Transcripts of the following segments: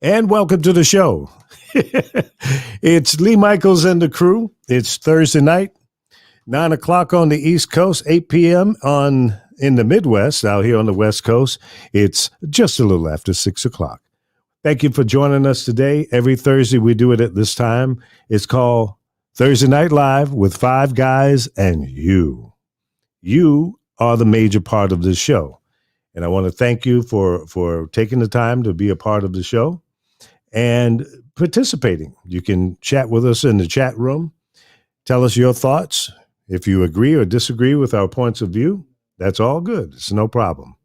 And welcome to the show. It's Lee Michaels and the crew. It's Thursday night, 9 o'clock on the East Coast, 8 p.m. in the Midwest. Out here on the West Coast, it's just a little after 6 o'clock. Thank you for joining us today. Every Thursday we do it at this time. It's called Thursday Night Live with Five Guys and You. You are the major part of this show. And I want to thank you for taking the time to be a part of the show and participating. You can chat with us in the chat room. Tell us your thoughts. If you agree or disagree with our points of view, that's all good. It's no problem,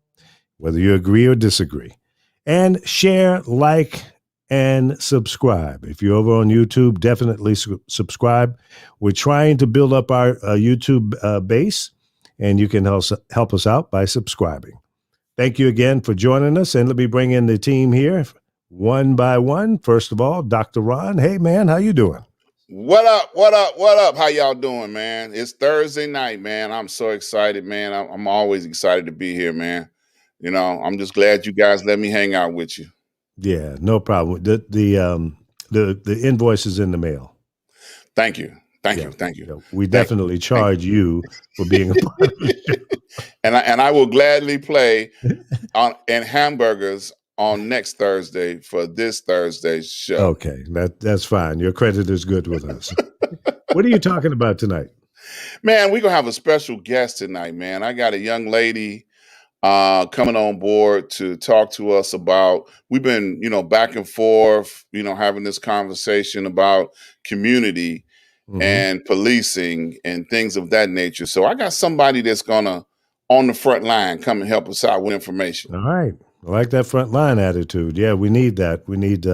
whether you agree or disagree. And share, like, and subscribe. If you're over on YouTube, definitely subscribe. We're trying to build up our YouTube base, and you can help us out by subscribing. Thank you again for joining us, and let me bring in the team here one by one. First of all, Dr. Ron. Hey, man, how you doing? What up? What up? What up? How y'all doing, man? It's Thursday night, man. I'm so excited, man. I'm always excited to be here, man. You know, I'm just glad you guys let me hang out with you. Yeah, no problem. The invoice is in the mail. Thank you. Thank you. We definitely charge you for being a part of the show. And I will gladly play in hamburgers on next Thursday for this Thursday's show. Okay, that's fine. Your credit is good with us. What are you talking about tonight? Man, we're going to have a special guest tonight, man. I got a young lady coming on board to talk to us about, we've been, back and forth, having this conversation about community and policing and things of that nature. So I got somebody that's going to, on the front line, come and help us out with information. All right. I like that front line attitude. Yeah, we need that. We need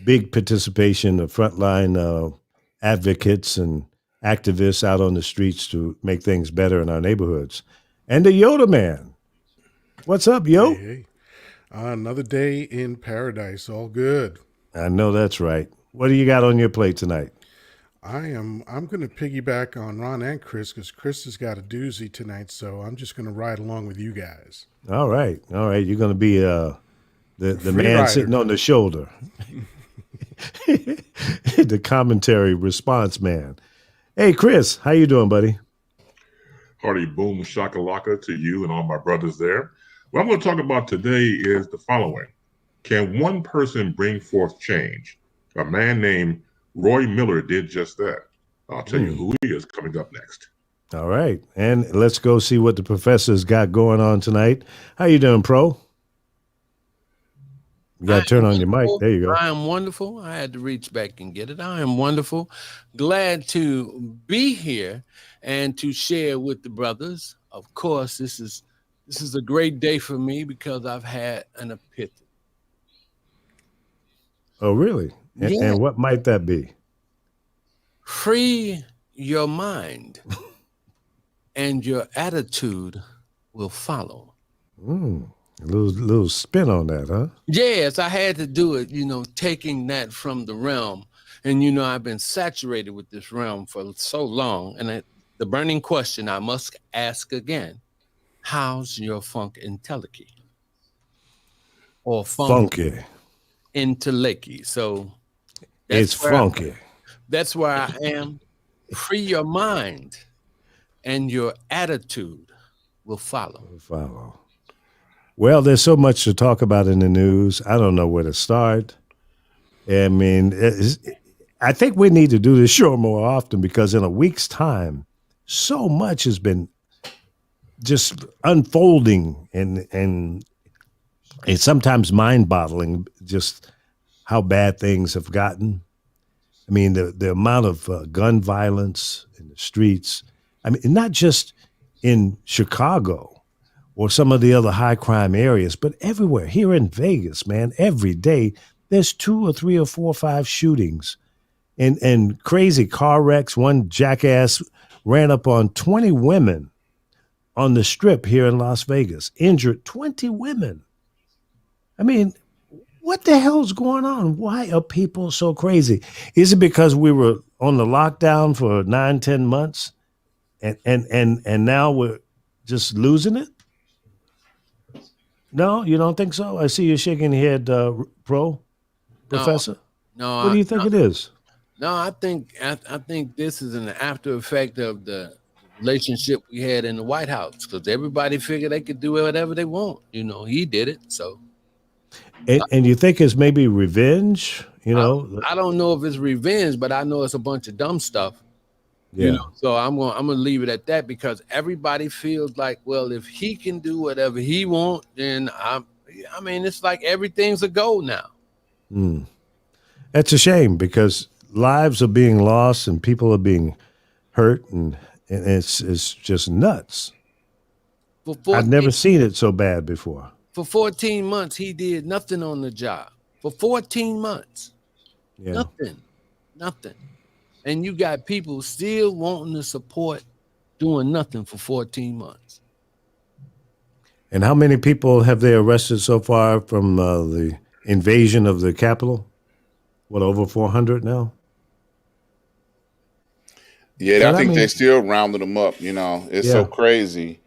big participation of frontline advocates and activists out on the streets to make things better in our neighborhoods. And the Yoda Man. What's up, Yo? Hey. Another day in paradise. All good. I know that's right. What do you got on your plate tonight? I'm going to piggyback on Ron and Chris because Chris has got a doozy tonight, so I'm just going to ride along with you guys. All right. You're going to be the man rider sitting on the shoulder, the commentary response man. Hey, Chris, how you doing, buddy? Hearty boom shakalaka to you and all my brothers there. What I'm going to talk about today is the following. Can one person bring forth change? A man named Roy Miller did just that. I'll tell you who he is coming up next. All right. And let's go see what the professor's got going on tonight. How you doing, Pro? You got to turn on your mic. There you go. I am wonderful. I had to reach back and get it. I am wonderful. Glad to be here and to share with the brothers. Of course, this is a great day for me because I've had an epiphany. Oh, really? Yeah. And what might that be? Free your mind and your attitude will follow. A little spin on that, huh? Yes, I had to do it, taking that from the realm. And, I've been saturated with this realm for so long. And the burning question I must ask again, how's your funk intellecty? Or funky intellecty. So it's funky. That's where I am. Free your mind and your attitude will follow. Well, there's so much to talk about in the news. I don't know where to start. I mean, I think we need to do this show more often because in a week's time, so much has been just unfolding and it's sometimes mind-boggling just how bad things have gotten. I mean, the amount of gun violence in the streets. I mean, not just in Chicago or some of the other high crime areas, but everywhere. Here in Vegas, man, every day there's 2 or 3 or 4 or 5 shootings and crazy car wrecks. One jackass ran up on 20 women on the Strip here in Las Vegas, injured 20 women. I mean, what the hell's going on? Why are people so crazy? Is it because we were on the lockdown for 9-10 months and now we're just losing it? No, you don't think so? I see you shaking your head, Pro. Professor? No, What do you think it is? no, I think this is an after effect of the relationship we had in the White House because everybody figured they could do whatever they want. You know, he did it. So And you think it's maybe revenge? You know? I don't know if it's revenge, but I know it's a bunch of dumb stuff. Yeah. You know, so I'm gonna leave it at that because everybody feels like, well, if he can do whatever he wants, then I mean, it's like everything's a go now. That's a shame because lives are being lost and people are being hurt, and it's just nuts. For I've never seen it so bad before. For 14 months, he did nothing on the job. For 14 months, Yeah. nothing. And you got people still wanting to support doing nothing for 14 months. And how many people have they arrested so far from the invasion of the Capitol? What, over 400 now? Yeah, And I think mean, they still rounded them up. You know, it's so Yeah. crazy.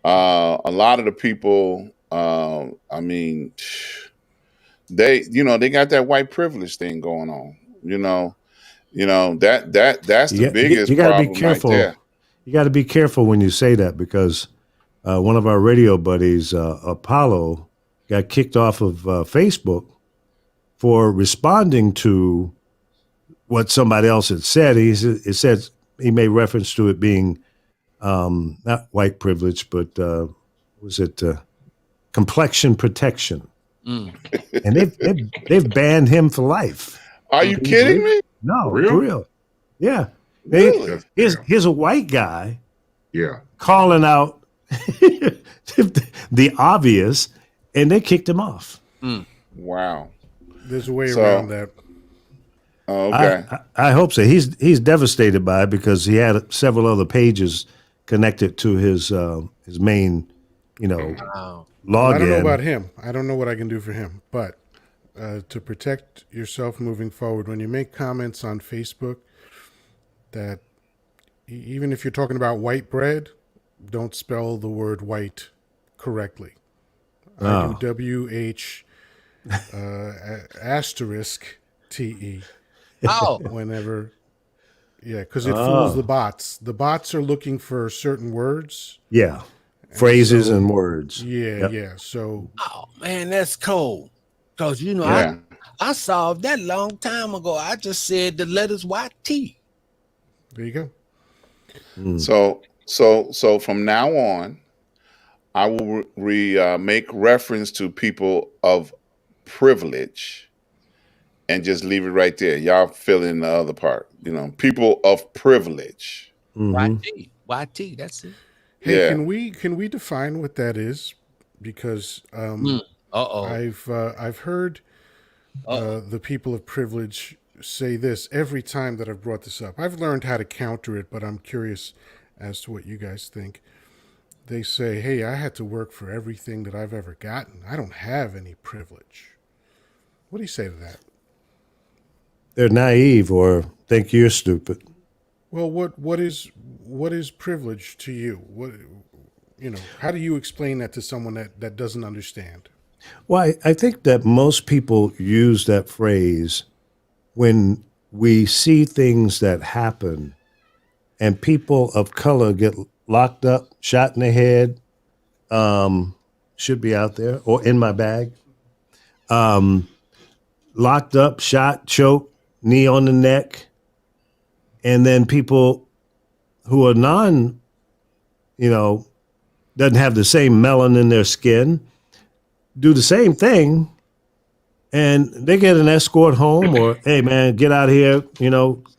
A lot of the people, I mean, they got that white privilege thing going on. That's the biggest you got to problem be careful. right there. You got to be careful when you say that because one of our radio buddies, Apollo, got kicked off of Facebook for responding to what somebody else had said. It said he made reference to it being not white privilege, but was it complexion protection? And they've banned him for life. Are you kidding me? No, Real? for real. Yeah. Really? Here's a white guy Yeah. calling out the obvious, and they kicked him off. Wow. There's a way So- around that. Oh, okay. I hope so. He's devastated by it because he had several other pages connected to his main, Wow. login. I don't know about him. I don't know what I can do for him. But to protect yourself moving forward, when you make comments on Facebook that even if you're talking about white bread, don't spell the word white correctly. I do WH asterisk TE Oh, whenever. Yeah, because it fools the bots. The bots are looking for certain words. Yeah, phrases so- and words. Yeah, Yep. yeah. So oh man, that's cold. Cause Yeah. I solved that long time ago. I just said the letters YT. there you go. So from now on, I will make reference to people of privilege, and just leave it right there. Y'all fill in the other part. People of privilege. YT. YT. That's it. Hey, Yeah. can we define what that is? Because Uh-oh. I've heard the people of privilege say this every time that I've brought this up. I've learned how to counter it, but I'm curious as to what you guys think. They say, "Hey, I had to work for everything that I've ever gotten. I don't have any privilege." What do you say to that? They're naive or think you're stupid. Well, what is privilege to you? What how do you explain that to someone that doesn't understand? Well, I think that most people use that phrase when we see things that happen and people of color get locked up, shot in the head, should be out there, or in my bag, locked up, shot, choked, knee on the neck, and then people who are doesn't have the same melanin in their skin, do the same thing, and they get an escort home, or hey man, get out of here,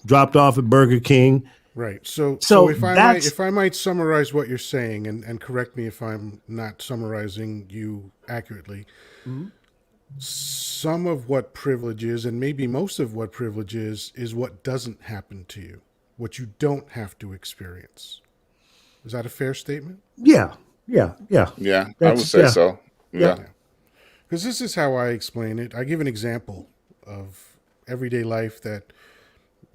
dropped off at Burger King. Right. So So if that's- I might summarize what you're saying, and correct me if I'm not summarizing you accurately. Some of what privilege is, and maybe most of what privilege is what doesn't happen to you, what you don't have to experience. Is that a fair statement? Yeah. Yeah, I would That's- say yeah. so. Yeah. Because this is how I explain it. I give an example of everyday life that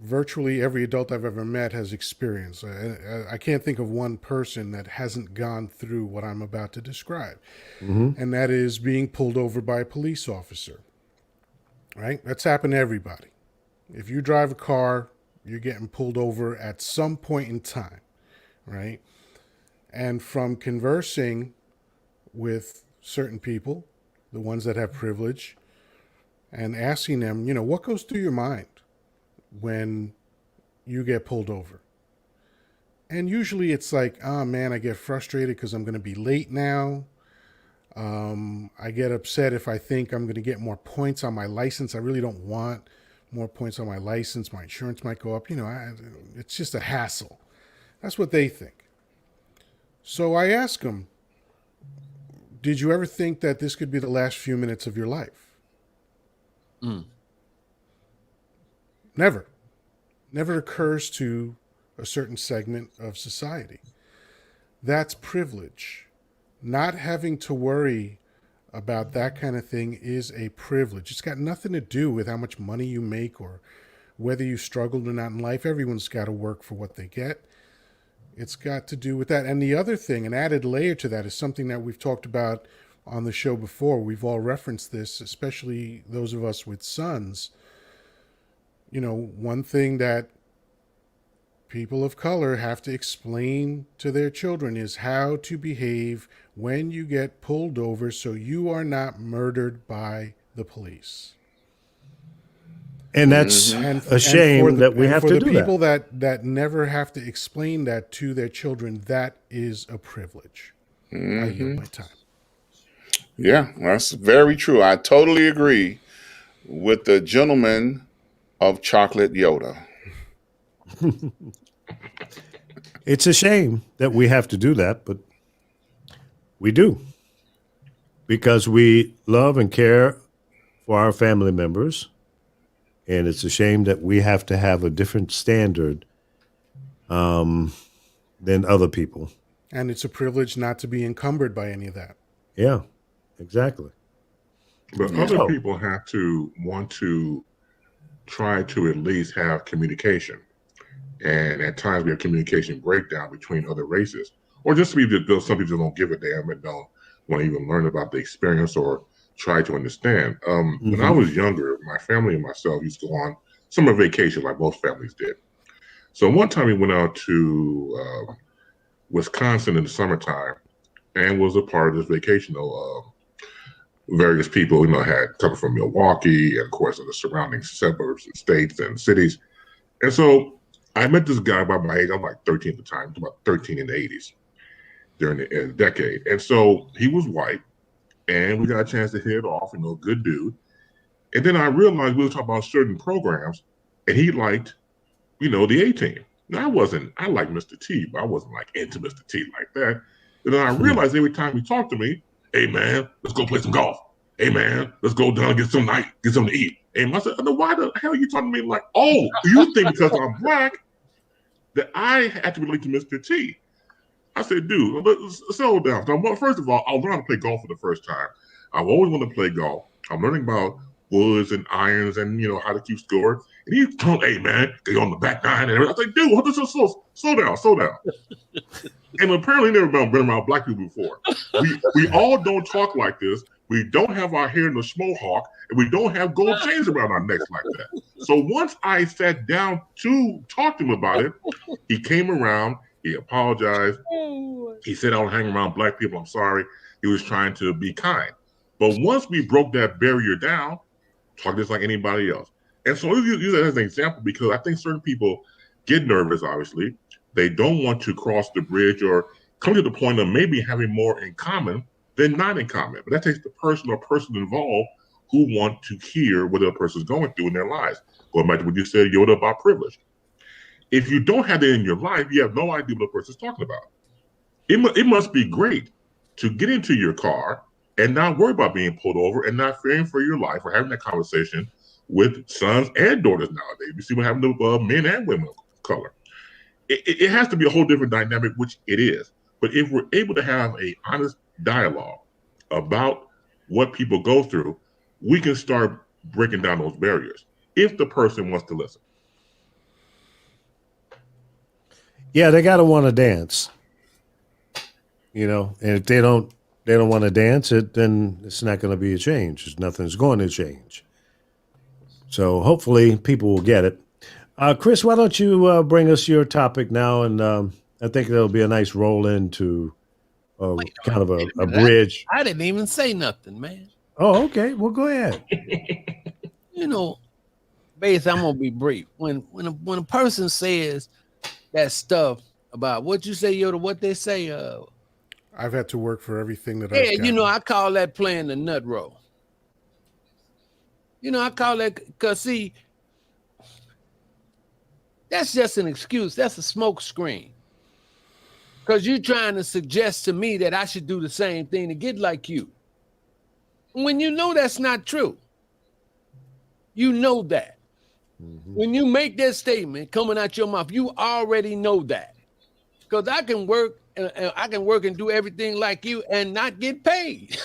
virtually every adult I've ever met has experienced. I can't think of one person that hasn't gone through what I'm about to describe. And that is being pulled over by a police officer. right? That's happened to everybody. If you drive a car, you're getting pulled over at some point in time, right? And from conversing with certain people, the ones that have privilege, and asking them, what goes through your mind when you get pulled over? And usually it's like, oh man, I get frustrated because I'm going to be late now. I get upset if I think I'm going to get more points on my license. I really don't want more points on my license. My insurance might go up. It's just a hassle. That's what they think. So I ask them, did you ever think that this could be the last few minutes of your life? Never. Never occurs to a certain segment of society. That's privilege. Not having to worry about that kind of thing is a privilege. It's got nothing to do with how much money you make or whether you struggled or not in life. Everyone's got to work for what they get. It's got to do with that. And the other thing, an added layer to that, is something that we've talked about on the show before. We've all referenced this, especially those of us with sons. One thing that people of color have to explain to their children is how to behave when you get pulled over so you are not murdered by the police. And that's a shame that we have to do that. For the people that never have to explain that to their children, that is a privilege. I yield my time. Yeah, that's very true. I totally agree with the gentleman of Chocolate Yoda. It's a shame that we have to do that, but we do. Because we love and care for our family members. And it's a shame that we have to have a different standard than other people. And it's a privilege not to be encumbered by any of that. Yeah, exactly. But other people have to want to try to at least have communication. And at times we have communication breakdown between other races. Or just some people don't give a damn and don't want to even learn about the experience or try to understand. When I was younger, my family and myself used to go on summer vacation like most families did. So one time we went out to Wisconsin in the summertime and was a part of this vacation. Various people, had come from Milwaukee and, of course, the surrounding suburbs and states and cities. And so I met this guy by my age. I was like 13 at the time, about 13 in the 80s during the decade. And so he was white. And we got a chance to hit it off, good dude. And then I realized we were talking about certain programs, and he liked, the A-Team. Now, I liked Mr. T, but I wasn't like into Mr. T like that. And then I realized every time he talked to me, hey, man, let's go play some golf. Hey, man, let's go down and get something to eat. And I said, why the hell are you talking to me like, oh, you think because I'm black that I had to relate to Mr. T? I said, dude, let's settle down. So, first of all, I'll learn how to play golf for the first time. I've always wanted to play golf. I'm learning about woods and irons and, how to keep score. And he told me, hey, man, get on the back nine. And I was like, dude, slow down. And apparently never been around black people before. We all don't talk like this. We don't have our hair in a mohawk, and we don't have gold chains around our necks like that. So once I sat down to talk to him about it, he came around. He apologized. He said, I don't hang around black people. I'm sorry. He was trying to be kind. But once we broke that barrier down, talk just like anybody else. And so we use that as an example because I think certain people get nervous, obviously. They don't want to cross the bridge or come to the point of maybe having more in common than not in common. But that takes the person or person involved who want to hear what the other person is going through in their lives. Going back to what you said, Yoda, about privilege. If you don't have that in your life, you have no idea what the person's talking about. It must be great to get into your car and not worry about being pulled over and not fearing for your life or having that conversation with sons and daughters nowadays. You see what happened to men and women of color. It has to be a whole different dynamic, which it is. But if we're able to have an honest dialogue about what people go through, we can start breaking down those barriers if the person wants to listen. Yeah, they got to want to dance, and if they don't want to dance, then it's not going to be a change. Nothing's going to change. So hopefully people will get it. Chris, why don't you bring us your topic now? And I think that'll be a nice roll into kind of a bridge. I didn't even say nothing, man. Oh, okay. Well, go ahead. You know, Bates, I'm gonna be brief. When a person says that stuff about what you say, Yoda, what they say, I've had to work for everything that yeah, I've gotten. you know, I call that playing the nut roll. You know, I call that because see, that's just an excuse. That's a smoke screen. Because you're trying to suggest to me that I should do the same thing to get like you. When you know that's not true. You know that. Mm-hmm. When you make that statement coming out your mouth, you already know that. Because I can work and do everything like you and not get paid.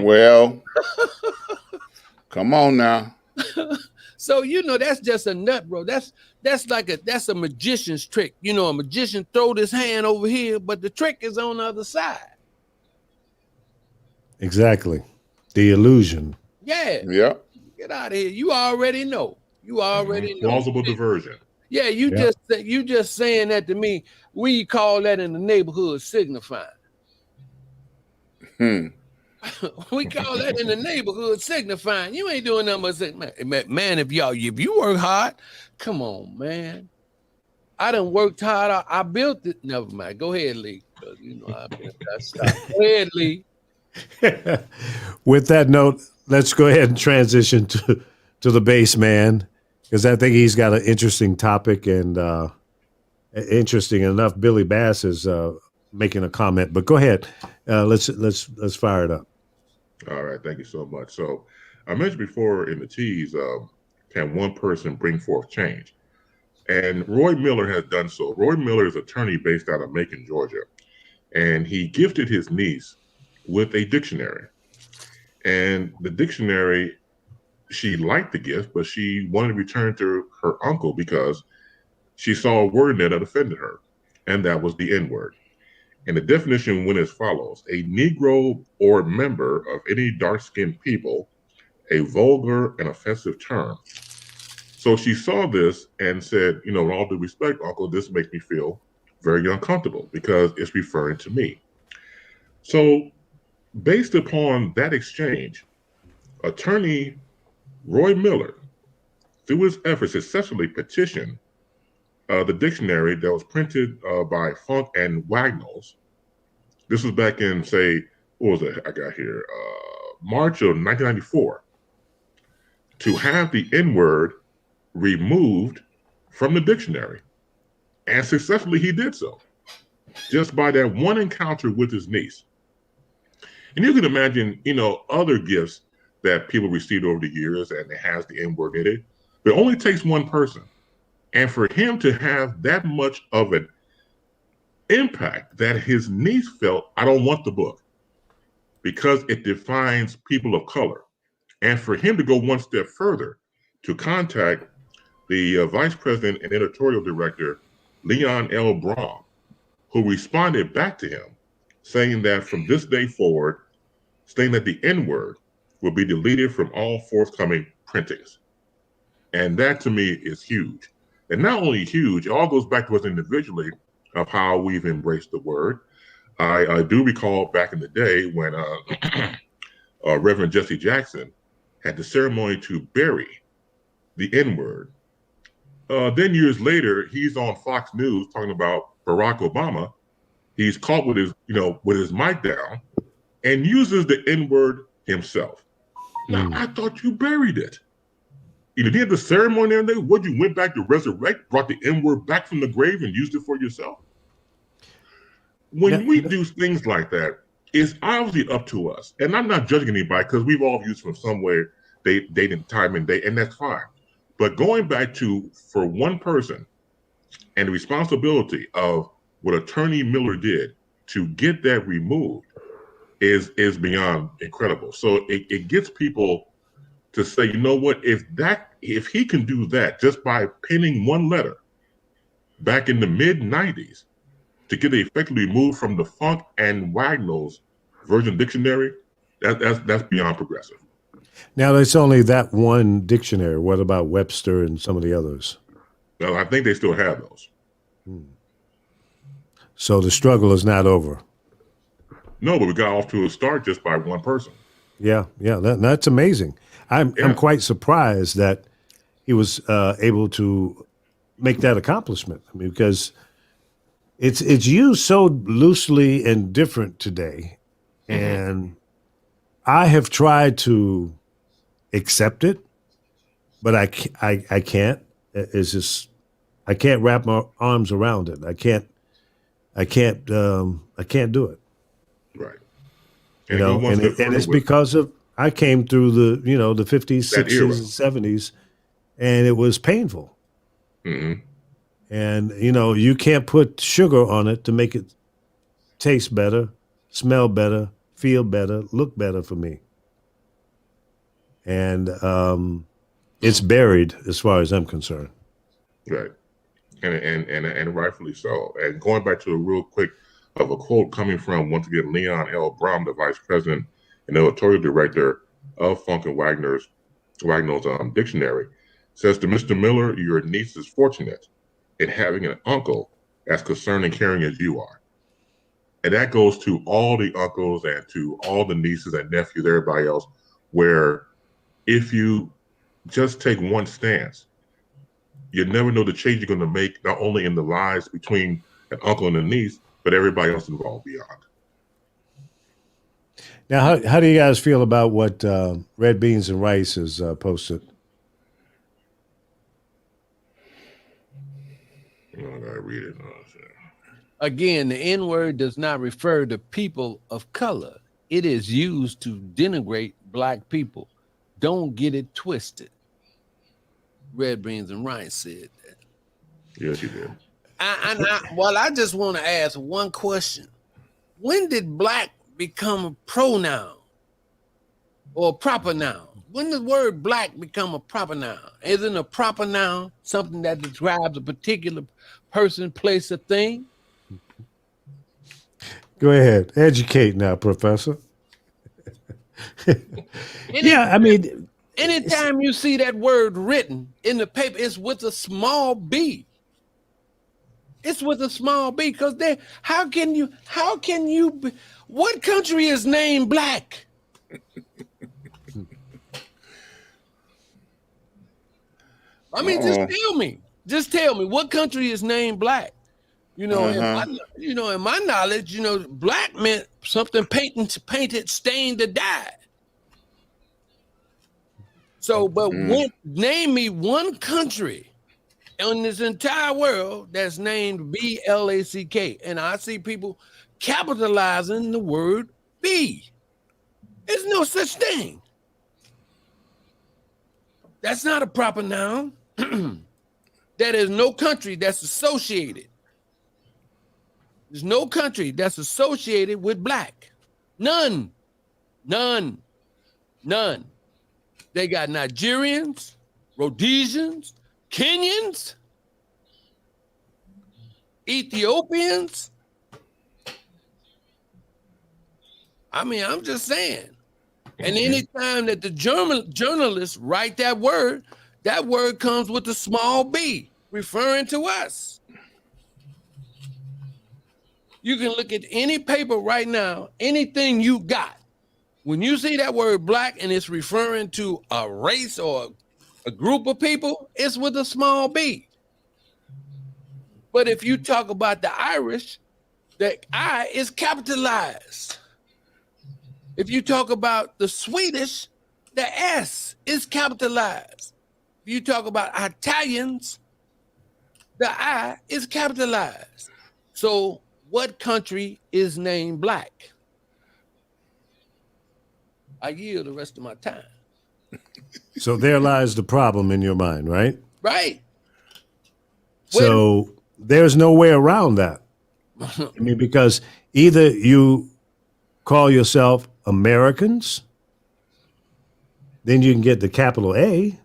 Well, come on now. So you know that's just a nut, bro. That's a magician's trick. You know, a magician throw his hand over here, but the trick is on the other side. Exactly, the illusion. Yeah. Yeah. Get out of here. You already know. You already know. Plausible diversion. Yeah, you just saying that to me. We call that in the neighborhood signifying. We call that in the neighborhood signifying. You ain't doing nothing but saying, man, if you work hard, come on, man. I done worked hard. I built it. Never mind. Go ahead, Lee. You know I built that stuff. Go ahead, Lee. With that note, let's go ahead and transition to the base man, because I think he's got an interesting topic, and interesting enough, Billy Bass is making a comment. But go ahead, let's fire it up. All right, thank you so much. So I mentioned before in the tease, can one person bring forth change? And Roy Miller has done so. Roy Miller is an attorney based out of Macon, Georgia, and he gifted his niece with a dictionary. And the dictionary, she liked the gift, but she wanted to return to her uncle because she saw a word in it that offended her, and that was the N-word. And the definition went as follows: a Negro or member of any dark-skinned people, a vulgar and offensive term. So she saw this and said, you know, with all due respect, Uncle, this makes me feel very uncomfortable because it's referring to me. So based upon that exchange, attorney Roy Miller, through his efforts, successfully petitioned the dictionary that was printed by Funk and Wagnalls. This was back in, say, what was it I got here? March of 1994, to have the N-word removed from the dictionary. And successfully he did so, just by that one encounter with his niece. And you can imagine, you know, other gifts that people received over the years, and it has the N-word in it. But it only takes one person. And for him to have that much of an impact that his niece felt, I don't want the book because it defines people of color. And for him to go one step further, to contact the vice president and editorial director, Leon L. Braun, who responded back to him saying that from this day forward, saying that the N-word will be deleted from all forthcoming printings. And that to me is huge. And not only huge, it all goes back to us individually of how we've embraced the word. I do recall back in the day when Reverend Jesse Jackson had the ceremony to bury the N-word. Then years later, he's on Fox News talking about Barack Obama. He's caught with his mic down and uses the N-word himself. Now, I thought you buried it. You did the ceremony and everything. What, you went back to resurrect, brought the N-word back from the grave and used it for yourself? When we do things like that, it's obviously up to us. And I'm not judging anybody because we've all used from somewhere, date and time and day, and that's fine. But going back to, for one person, and the responsibility of what Attorney Miller did to get that removed is beyond incredible. So it gets people to say, you know what, if he can do that just by penning one letter back in the mid-90s to get it effectively removed from the Funk and Wagnalls version dictionary, that's beyond progressive. Now, it's only that one dictionary. What about Webster and some of the others? Well, I think they still have those. So the struggle is not over. No, but we got off to a start just by one person. Yeah, that's amazing. I'm quite surprised that he was able to make that accomplishment. I mean, because it's used so loosely and different today, and I have tried to accept it, but I can't. It's just I can't wrap my arms around it. I can't do it. Right. You know, and it's because of I came through the the 50s, That 60s, era. and 70s, and it was painful. Mhm. And you can't put sugar on it to make it taste better, smell better, feel better, look better for me. And it's buried as far as I'm concerned. Right. And rightfully so. And going back to a real quick of a quote coming from, once again, Leon L. Brown, the vice president and editorial director of Funk and Wagner's dictionary, says to Mr. Miller, your niece is fortunate in having an uncle as concerned and caring as you are. And that goes to all the uncles and to all the nieces and nephews, everybody else, where if you just take one stance, you never know the change you're going to make, not only in the lives between an uncle and a niece, but everybody else involved beyond. Now, how do you guys feel about what Red Beans and Rice has posted? I gotta read it. Again, the N-word does not refer to people of color. It is used to denigrate black people. Don't get it twisted. Red Beans and Rice said that. Yes, you did. I just want to ask one question. When did black become a pronoun or a proper noun? When did the word black become a proper noun? Isn't a proper noun something that describes a particular person, place, or thing? Go ahead. Educate now, Professor. Yeah, I mean, anytime you see that word written in the paper, it's with a small b. It's with a small b because how can you, what country is named black? I mean, just tell me what country is named black? In my knowledge, black meant something painted, stained, or dyed. So, but name me one country in this entire world that's named BLACK. And I see people capitalizing the word B. There's no such thing. That's not a proper noun. There is no country that's associated. There's no country that's associated with black. None. They got Nigerians, Rhodesians, Kenyans, Ethiopians. I mean, I'm just saying. And anytime that the journalists write that word comes with a small b, referring to us. You can look at any paper right now, anything you got. When you see that word black and it's referring to a race or a group of people, it's with a small b. But if you talk about the Irish, the I is capitalized. If you talk about the Swedish, the S is capitalized. If you talk about Italians, the I is capitalized. So what country is named black? I yield the rest of my time. so there lies the problem in your mind, right? Right. So there's no way around that. I mean, because either you call yourself Americans, then you can get the capital A.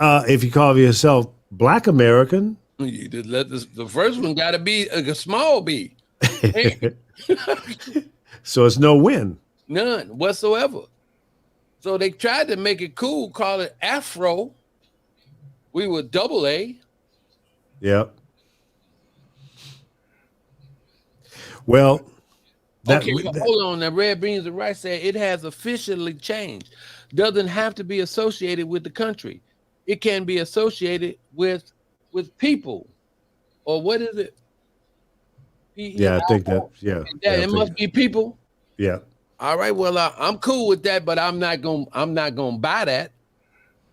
If you call yourself Black American, You did let the first one got to be a small b. so it's no win. None whatsoever. So they tried to make it cool, call it Afro. We were double A. Yep. Well, Okay, hold on. Now, Red Beans and Rice said it has officially changed. Doesn't have to be associated with the country. It can be associated with people. Or what is it? Yeah, I think that. Yeah, it must be people. Yeah. All right. Well, I'm cool with that, but I'm not gonna buy that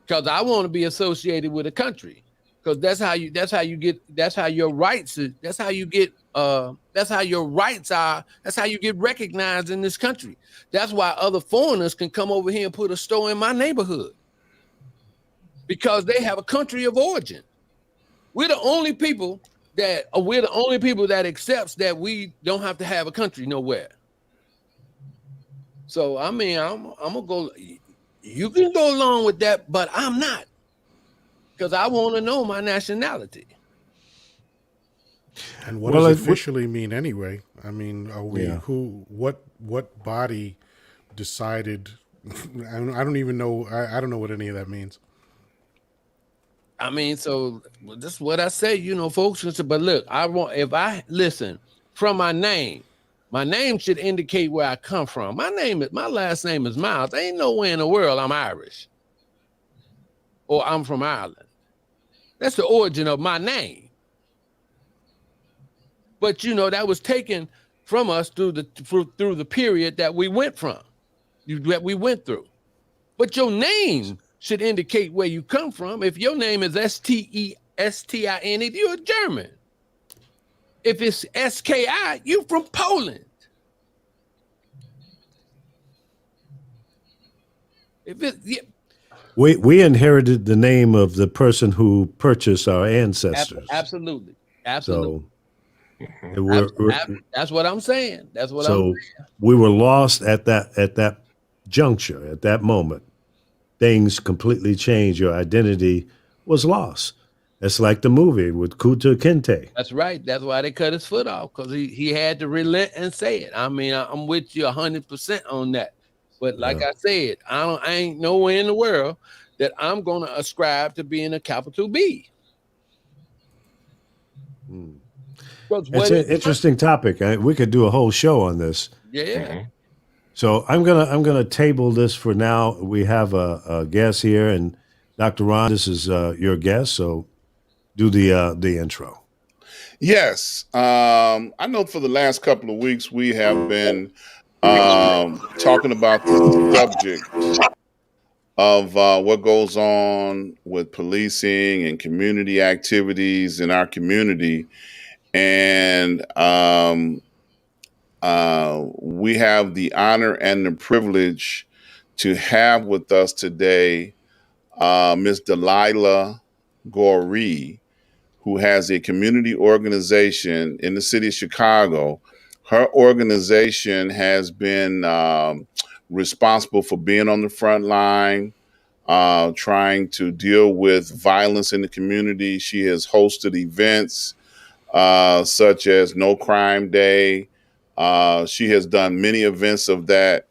because I want to be associated with a country. Because that's how your rights are, that's how you get recognized in this country. That's why other foreigners can come over here and put a store in my neighborhood. Because they have a country of origin. We're the only people that accepts that we don't have to have a country nowhere. So I mean, I'm gonna go. You can go along with that, but I'm not. Because I want to know my nationality. And what does officially mean anyway? I mean, are we what body decided? I don't even know. I don't know what any of that means. I mean, so this is what I say, folks. But look, listen from my name should indicate where I come from. My last name is Miles. There ain't nowhere in the world I'm Irish or I'm from Ireland. That's the origin of my name. But that was taken from us through the period that we went through. But your name should indicate where you come from. If your name is Steinne, you're German. If it's Ski, you're from Poland. We inherited the name of the person who purchased our ancestors. Absolutely. So that's what I'm saying. We were lost at that juncture, at that moment. Things completely changed. Your identity was lost. It's like the movie with Kunta Kinte. That's right. That's why they cut his foot off, because he had to relent and say it. I mean, I'm with you 100% on that. But like I said, I ain't nowhere in the world that I'm going to ascribe to being a capital B. It's an interesting topic. We could do a whole show on this. Yeah. Mm-hmm. So I'm gonna table this for now. We have a guest here, and Dr. Ron, this is your guest. So do the intro. Yes, I know for the last couple of weeks we have been talking about the subject of what goes on with policing and community activities in our community, and we have the honor and the privilege to have with us today Ms. Delilah Goree, who has a community organization in the city of Chicago. Her organization has been responsible for being on the front line, trying to deal with violence in the community. She has hosted events such as No Crime Day. She has done many events of that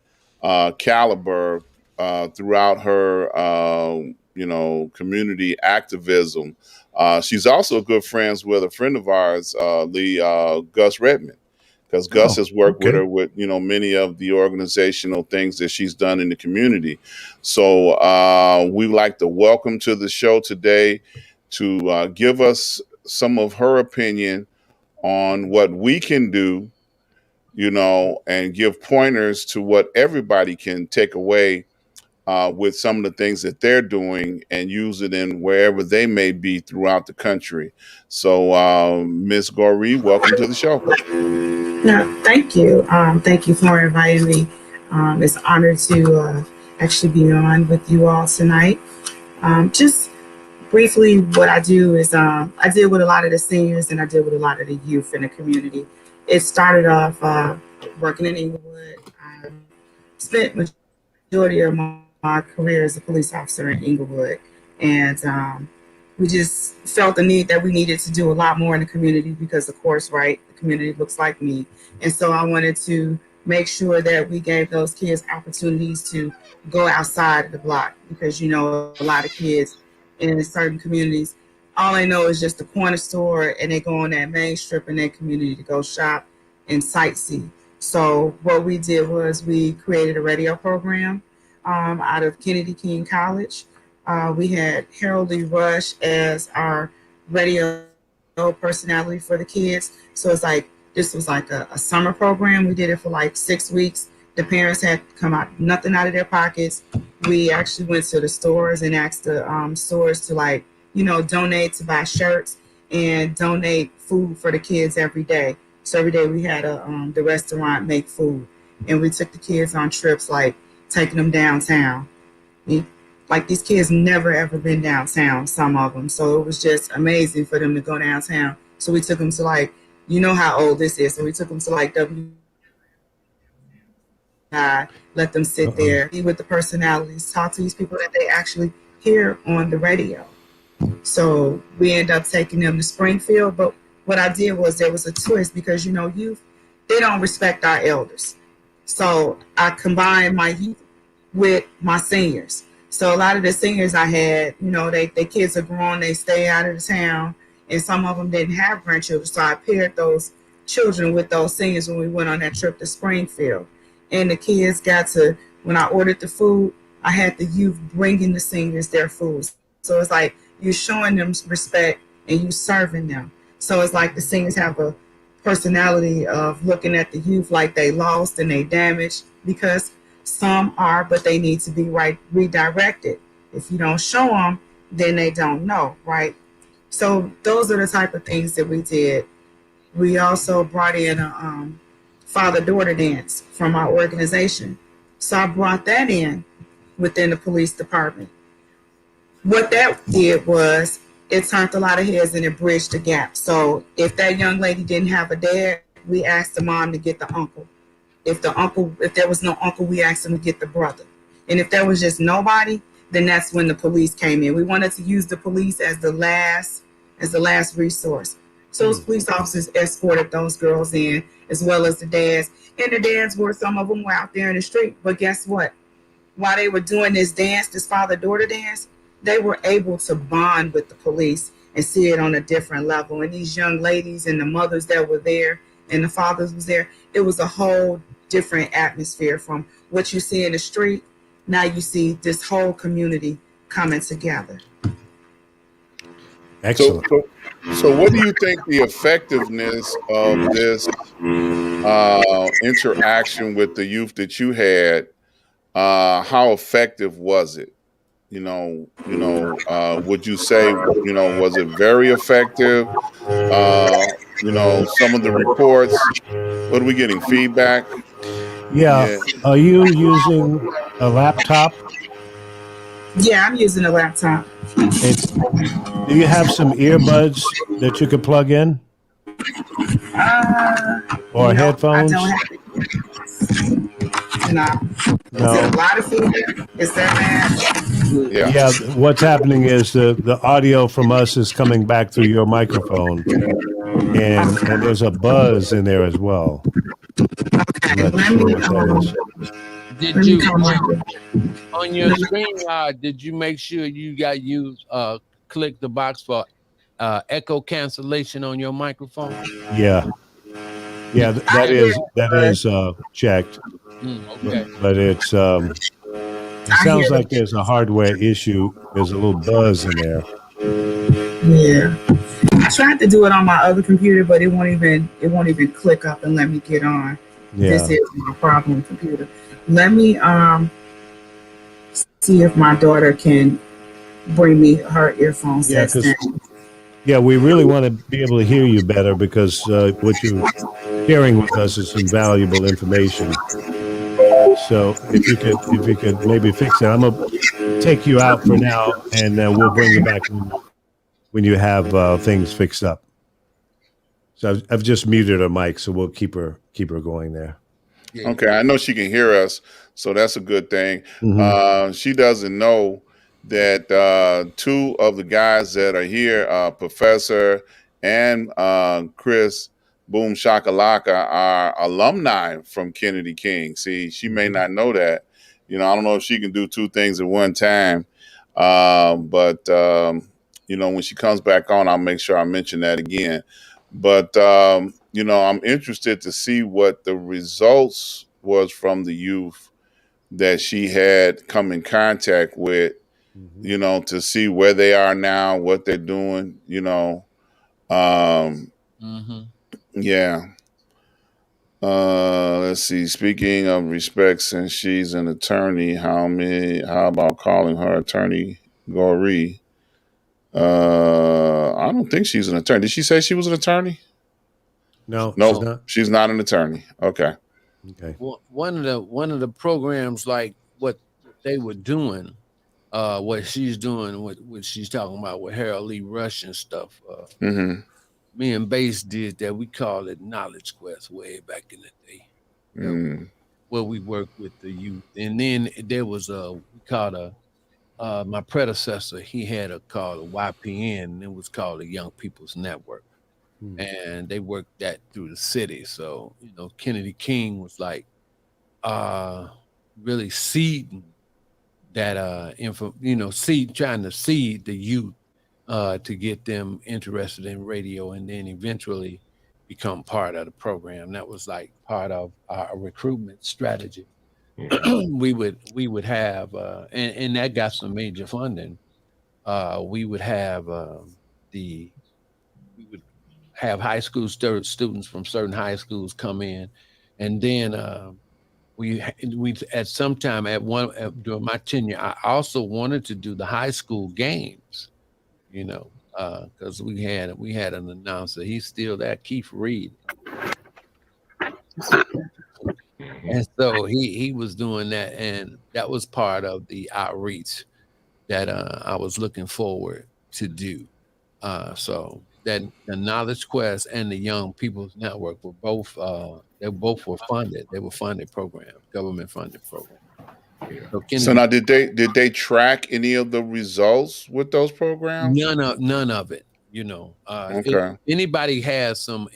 caliber throughout her, community activism. She's also good friends with a friend of ours, Gus Redmond, because Gus has worked with her with, many of the organizational things that she's done in the community. So we'd like to welcome to the show today to give us some of her opinion on what we can do, and give pointers to what everybody can take away with some of the things that they're doing and use it in wherever they may be throughout the country. So, Ms. Goree, welcome to the show. No, thank you. Thank you for inviting me. It's an honor to actually be on with you all tonight. Just briefly, what I do is I deal with a lot of the seniors and I deal with a lot of the youth in the community. It started off working in Inglewood. I spent majority of my career as a police officer in Inglewood, and we just felt the need that we needed to do a lot more in the community because, of course, right, the community looks like me, and so I wanted to make sure that we gave those kids opportunities to go outside of the block, because, you know, a lot of kids in certain communities, all they know is just the corner store, and they go on that main strip in their community to go shop and sightsee. So what we did was we created a radio program out of Kennedy King College. We had Harold Lee Rush as our radio personality for the kids. So it's like, this was like a summer program. We did it for like 6 weeks. The parents had to come out, nothing out of their pockets. We actually went to the stores and asked the stores to, like, you know, donate, to buy shirts and donate food for the kids every day. So every day we had the restaurant make food, and we took the kids on trips, like taking them downtown. Like, these kids never ever been downtown, some of them. So it was just amazing for them to go downtown. So we took them to, like, you know how old this is. So we took them to like let them sit there, be with the personalities, talk to these people that they actually hear on the radio. So we ended up taking them to Springfield. But what I did was, there was a twist, because, you know, youth, they don't respect our elders. So I combined my youth with my seniors. So a lot of the seniors I had, you know, their kids are grown, they stay out of the town, and some of them didn't have grandchildren. So I paired those children with those seniors when we went on that trip to Springfield. And the kids got to, when I ordered the food, I had the youth bringing the seniors their food. So it's like, you're showing them respect and you serving them. So it's like the seniors have a personality of looking at the youth like they lost and they damaged, because some are, but they need to be redirected. If you don't show them, then they don't know, right? So those are the type of things that we did. We also brought in a father-daughter dance from our organization. So I brought that in within the police department. What that did was, it turned a lot of heads and it bridged the gap. So if that young lady didn't have a dad, we asked the mom to get the uncle. If there was no uncle, we asked them to get the brother. And if there was just nobody, then that's when the police came in. We wanted to use the police as the last resource. So those police officers escorted those girls in, as well as the dads. And the dads some of them were out there in the street. But guess what? While they were doing this dance, this father-daughter dance, they were able to bond with the police and see it on a different level. And these young ladies and the mothers that were there and the fathers was there, it was a whole different atmosphere from what you see in the street. Now you see this whole community coming together. Excellent. So what do you think the effectiveness of this interaction with the youth that you had? How effective was it? Would you say, was it very effective? Some of the reports, what are we getting? Feedback? Yeah. Are you using a laptop? Yeah, I'm using a laptop. Do you have some earbuds that you could plug in? Or headphones? I don't have it. No. Is it a lot of feedback? Is that bad? Yeah. What's happening is the audio from us is coming back through your microphone, and there's a buzz in there as well. Okay, Did you on your StreamYard? Did you make sure you click the box for echo cancellation on your microphone? Yeah, that is checked. Okay. But it sounds like there's a hardware issue. There's a little buzz in there. Yeah, I tried to do it on my other computer, but it won't even click up and let me get on. Yeah. This is my problem computer. Let me see if my daughter can bring me her earphones. Yeah, we really want to be able to hear you better, because what you're sharing with us is some valuable information. So if you could maybe fix it, I'm gonna take you out for now, and we'll bring you back when you have things fixed up. So I've just muted her mic, so we'll keep her going there. Okay, I know she can hear us, so that's a good thing. Mm-hmm. She doesn't know that two of the guys that are here, Professor and Chris, Boom Shakalaka are alumni from Kennedy King. See, she may not know that. You know, I don't know if she can do two things at one time. But you know, when she comes back on, I'll make sure I mention that again. But you know, I'm interested to see what the results was from the youth that she had come in contact with, you know, to see where they are now, what they're doing, you know. Yeah. Let's see. Speaking of respect, since she's an attorney, how about calling her Attorney Goree? I don't think she's an attorney. Did she say she was an attorney? No, No, she's not. she's not an attorney. Okay. Okay. One of the programs, like what they were doing, what she's doing, what she's talking about with Harold Lee Rush and stuff. Mm-hmm. Me and Bass did that. We called it Knowledge Quest way back in the day, where we worked with the youth. And then there was we called my predecessor. He had a called a YPN, and it was called the Young People's Network. And they worked that through the city. So, you know, Kennedy King was like really seeding that trying to seed the youth to get them interested in radio, and then eventually become part of the program. That was like part of our recruitment strategy. we would have and that got some major funding. We would have have high school students from certain high schools come in, and then we at some time during my tenure, I also wanted to do the high school games, you know, because we had an announcer. He's still there, Keith Reed, and so he was doing that, and that was part of the outreach that I was looking forward to do. So that the Knowledge Quest and the Young People's Network were both were funded. They were funded programs, government funded programs. So now, did they track any of the results with those programs? None of it. You know, okay. If anybody has some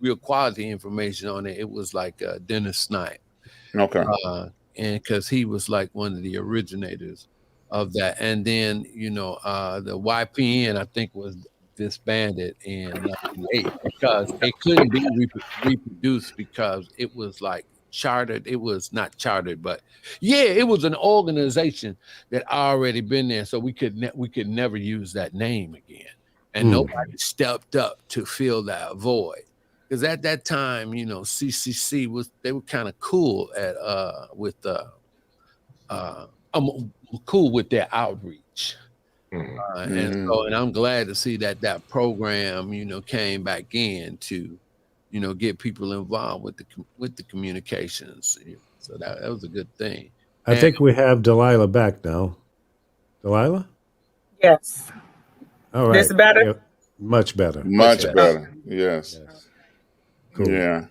real quality information on it, it was like Dennis Knight. Okay. And because he was like one of the originators of that. And then, you know, the YPN, I think, was disbanded in 98 because it couldn't be reproduced because it was like chartered. It was not chartered, but yeah, it was an organization that already been there. So we could never use that name again. And nobody stepped up to fill that void. Because at that time, you know, CCC they were kind of cool cool with their outreach. And I'm glad to see that program, you know, came back in to, you know, get people involved with the communications. So that was a good thing. I think we have Delilah back now. Delilah? Yes. All right. This better? Yeah, much better. Much better. Yes. Cool.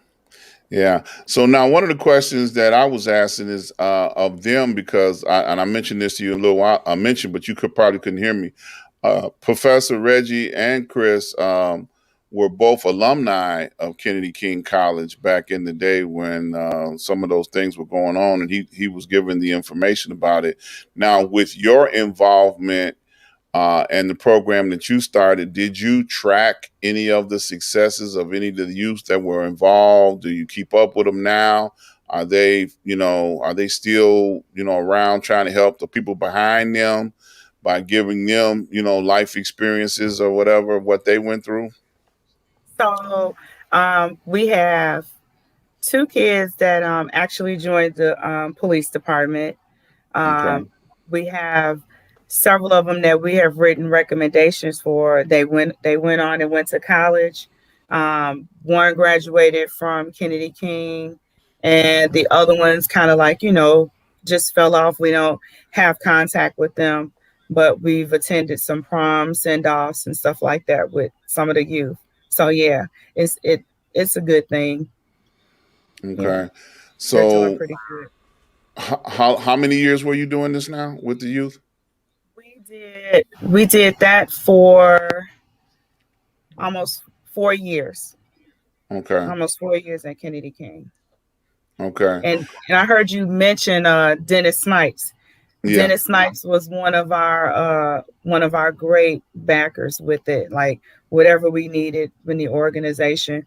Yeah. So now one of the questions that I was asking is of them, because I mentioned this to you a little while. I mentioned, but you probably couldn't hear me. Professor Reggie and Chris were both alumni of Kennedy King College back in the day when some of those things were going on, and he was given the information about it. Now, with your involvement and the program that you started, did you track any of the successes of any of the youth that were involved? Do you keep up with them now? Are they still, you know, around trying to help the people behind them by giving them, you know, life experiences or whatever, what they went through? So we have 2 kids that actually joined the police department. Okay. We have several of them that we have written recommendations for. They went on and went to college. One graduated from Kennedy King, and the other ones kind of like, you know, just fell off. We don't have contact with them, but we've attended some prom send-offs and stuff like that with some of the youth. So yeah, it's a good thing. Okay. Yeah. So They're doing pretty good. how many years were you doing this now with the youth? We did that for almost 4 years, Okay. almost 4 years at Kennedy King. Okay. And I heard you mention Dennis Snipes. Yeah. Dennis Snipes was one of our great backers with it. Like whatever we needed in the organization,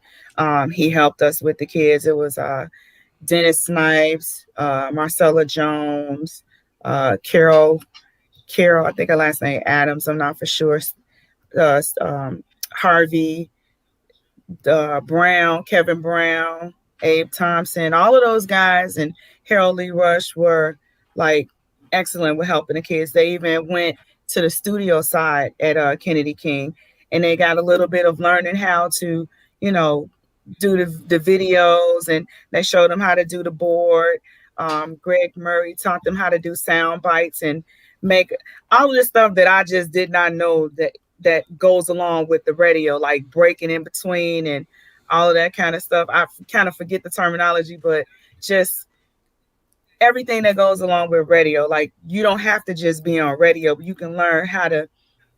he helped us with the kids. It was Dennis Snipes, Marcella Jones, Carol, I think her last name Adams, I'm not for sure. Harvey, Brown, Kevin Brown, Abe Thompson, all of those guys, and Harold Lee Rush were like excellent with helping the kids. They even went to the studio side at Kennedy King, and they got a little bit of learning how to, do the videos, and they showed them how to do the board. Greg Murray taught them how to do sound bites and make all of the stuff that I just did not know that goes along with the radio, like breaking in between and all of that kind of stuff. I kind of forget the terminology, but just everything that goes along with radio. Like you don't have to just be on radio, but you can learn how to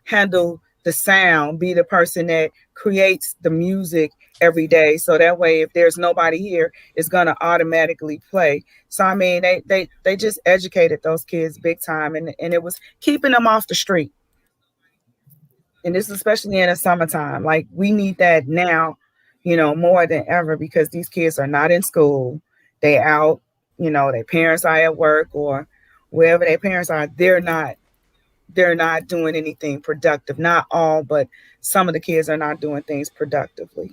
handle the sound, be the person that creates the music every day. So that way, if there's nobody here, it's going to automatically play. So, I mean, they just educated those kids big time, and it was keeping them off the street. And this, especially in the summertime, like we need that now, more than ever, because these kids are not in school. They out, their parents are at work or wherever their parents are, they're not doing anything productive. Not all, but some of the kids are not doing things productively.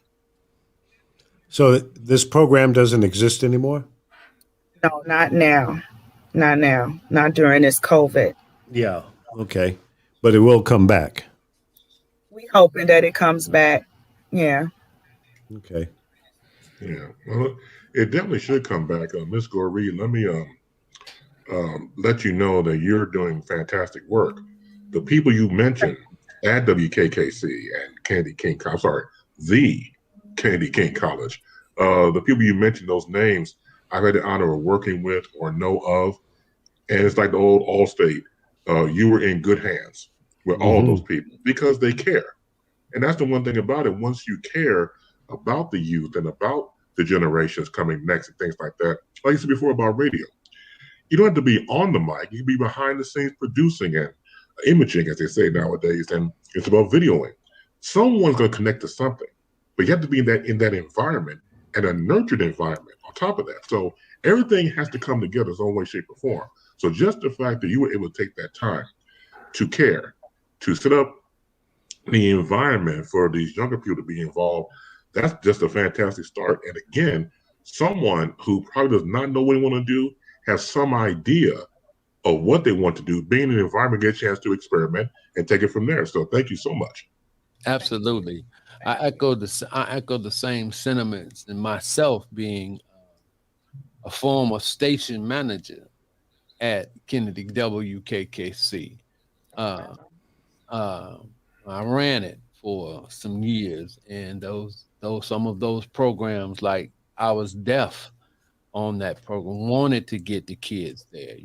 So this program doesn't exist anymore? No, not now. Not now. Not during this COVID. Yeah. Okay. But it will come back. We hoping that it comes back. Yeah. Okay. Yeah, well, it definitely should come back. Ms. Goree, let me let you know that you're doing fantastic work. The people you mentioned at WKKC and Kennedy King, I'm sorry, the Kennedy King College, the people you mentioned, those names, I've had the honor of working with or know of, and it's like the old Allstate. You were in good hands with all those people because they care. And that's the one thing about it. Once you care about the youth and about the generations coming next and things like that, like I said before about radio, you don't have to be on the mic. You can be behind the scenes producing and imaging, as they say nowadays, and it's about videoing. Someone's going to connect to something, but you have to be in that environment and a nurtured environment on top of that. So everything has to come together in some way, shape, or form. So just the fact that you were able to take that time to care, to set up the environment for these younger people to be involved, that's just a fantastic start. And again, someone who probably does not know what they want to do, has some idea of what they want to do, being in an environment, get a chance to experiment and take it from there. So thank you so much. Absolutely. I echo the same sentiments, and myself being a former station manager at Kennedy WKKC. I ran it for some years, and some of those programs, like I was deaf on that program, wanted to get the kids there,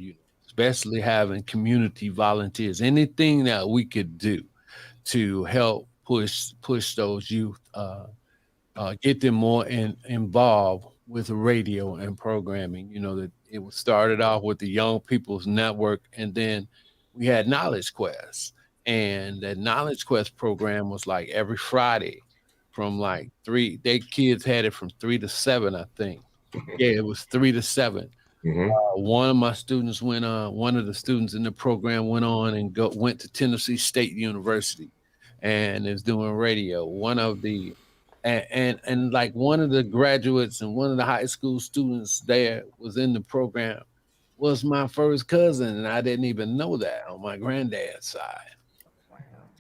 especially having community volunteers, anything that we could do to help push those youth, get them more involved with radio and programming. That it was started off with the Young People's Network, and then we had Knowledge Quest. And that Knowledge Quest program was like every Friday from like 3, they kids had it from 3 to 7, I think. Yeah, it was 3 to 7. One of my students went on, one of the students in the program went on and went to Tennessee State University and is doing radio. One of the, and like one of the graduates and one of the high school students there was in the program was my first cousin. And I didn't even know that on my granddad's side.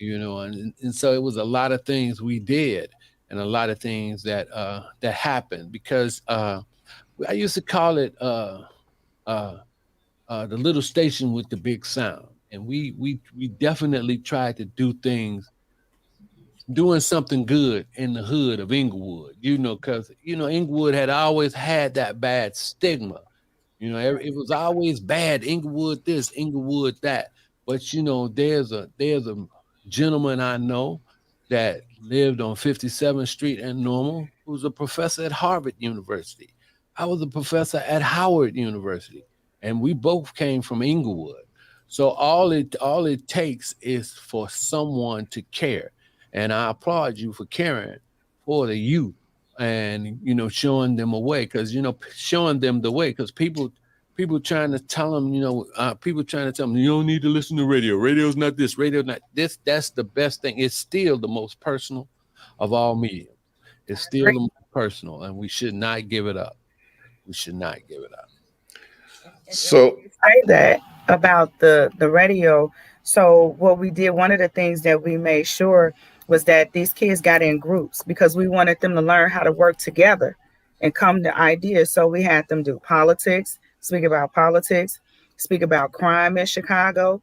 And so it was a lot of things we did and a lot of things that happened because I used to call it the little station with the big sound. And we definitely tried to do things, doing something good in the hood of Inglewood, because, Inglewood had always had that bad stigma. It was always bad, Inglewood this, Inglewood that. But, there's a gentleman I know that lived on 57th Street and Normal, who's a professor at Harvard University. I was a professor at Howard University, and we both came from Inglewood. So all it takes is for someone to care. And I applaud you for caring for the youth and showing them a way, because showing them the way, because people trying to tell them, people trying to tell them, you don't need to listen to radio. Radio's not this, radio's not this. That's the best thing. It's still the most personal of all mediums. It's still the most personal, and we should not give it up. We should not give it up. So say that about the radio. So what we did, one of the things that we made sure was that these kids got in groups, because we wanted them to learn how to work together and come to ideas. So we had them do politics, speak about politics, speak about crime in Chicago.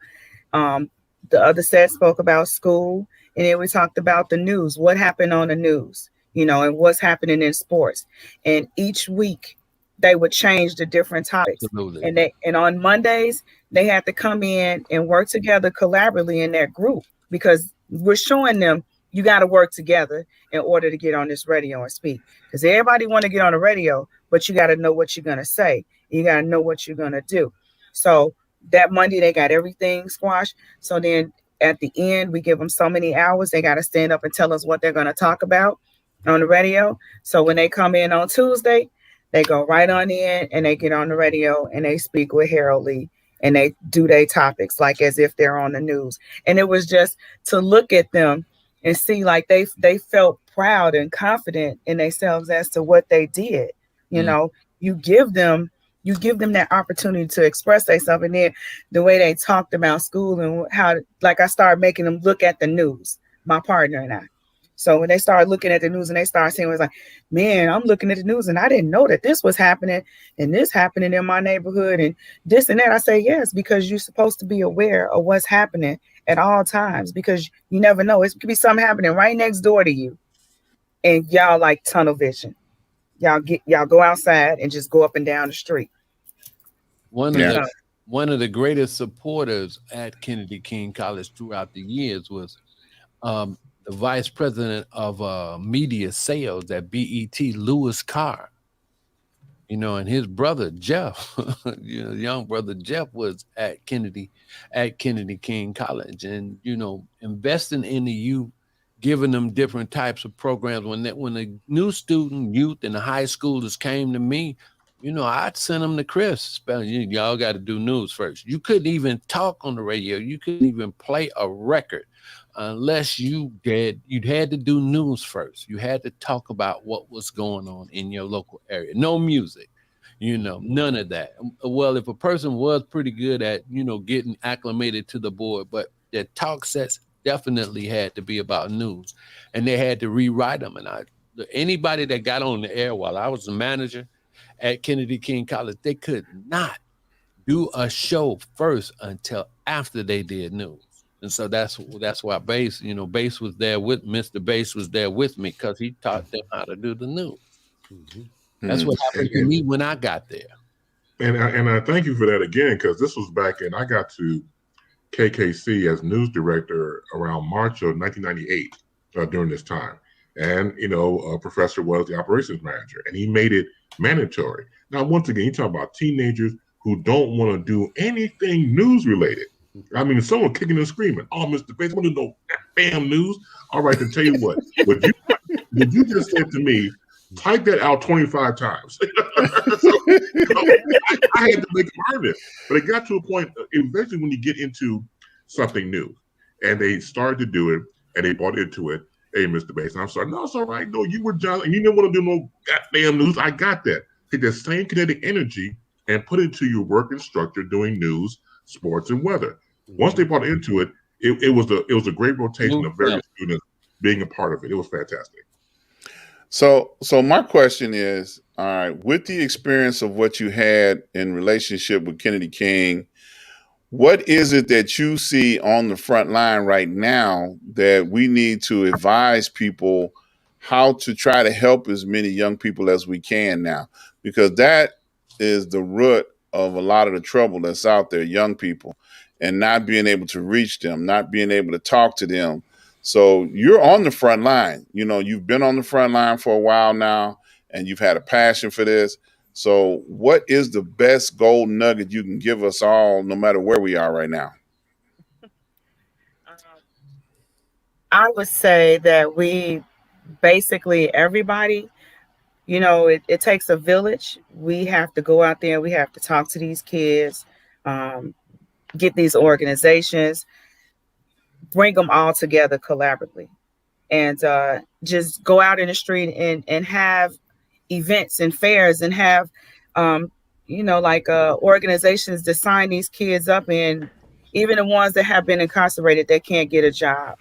The other set spoke about school, and then we talked about the news, what happened on the news, and what's happening in sports. And each week they would change the different topics. Absolutely. And on Mondays, they had to come in and work together collaboratively in that group, because we're showing them you got to work together in order to get on this radio and speak. Because everybody want to get on the radio, but you got to know what you're going to say. You got to know what you're going to do. So that Monday, they got everything squashed. So then at the end, we give them so many hours. They got to stand up and tell us what they're going to talk about on the radio. So when they come in on Tuesday, they go right on in and they get on the radio and they speak with Harold Lee and they do their topics like as if they're on the news. And it was just to look at them and see like they felt proud and confident in themselves as to what they did. You give them that opportunity to express themselves. And then the way they talked about school and how, like, I started making them look at the news, my partner and I. So when they started looking at the news and they started saying, it was like, man, I'm looking at the news and I didn't know that this was happening and this happening in my neighborhood and this and that. I say, yes, because you're supposed to be aware of what's happening at all times, because you never know. It could be something happening right next door to you. And y'all like tunnel vision. Y'all go outside and just go up and down the street. One of the greatest supporters at Kennedy King College throughout the years was the vice president of media sales at BET, Louis Carr. And his brother Jeff, young brother Jeff was at Kennedy King College, and investing in the youth, giving them different types of programs. When the new youth and the high schoolers came to me, I'd send them to Chris. Y'all got to do news first. You couldn't even talk on the radio. You couldn't even play a record unless you'd had to do news first. You had to talk about what was going on in your local area. No music, none of that. Well, if a person was pretty good at, getting acclimated to the board, but their talk sets definitely had to be about news, and they had to rewrite them. And anybody that got on the air while I was the manager at Kennedy King College, they could not do a show first until after they did news. And so that's why Bass was there with Mr. Bass was there with me, because he taught them how to do the news. Mm-hmm. That's what happened to me when I got there. And I thank you for that again, because this was back in, I got to KKC as news director around March of 1998 during this time. And, Professor was the operations manager, and he made it mandatory. Now, once again, you talk about teenagers who don't want to do anything news related. I mean, someone kicking and screaming, "Oh, Mr. Bass, I want to know that damn news." All right, to tell you what you just said to me, type that out 25 times. So, I had to make them learn it. But it got to a point, eventually, when you get into something new, and they started to do it, and they bought into it. Hey, Mr. Bass, I'm sorry. No, it's all right. No, you were John, and you didn't want to do no goddamn news. I got that. Take that same kinetic energy and put it into your work instructor doing news, sports, and weather. Once they bought into it, it was a great rotation of various students being a part of it. It was fantastic. So my question is, all right, with the experience of what you had in relationship with Kennedy King, what is it that you see on the front line right now that we need to advise people how to try to help as many young people as we can now? Because that is the root of a lot of the trouble that's out there, young people, and not being able to reach them, not being able to talk to them So you're on the front line. You know, you've been on the front line for a while now, and you've had a passion for this. So what is the best gold nugget you can give us all, no matter where we are right now? I would say that we basically everybody, it takes a village. We have to go out there. We have to talk to these kids, get these organizations, bring them all together collaboratively, and just go out in the street and have events and fairs and have, organizations to sign these kids up, and even the ones that have been incarcerated that can't get a job.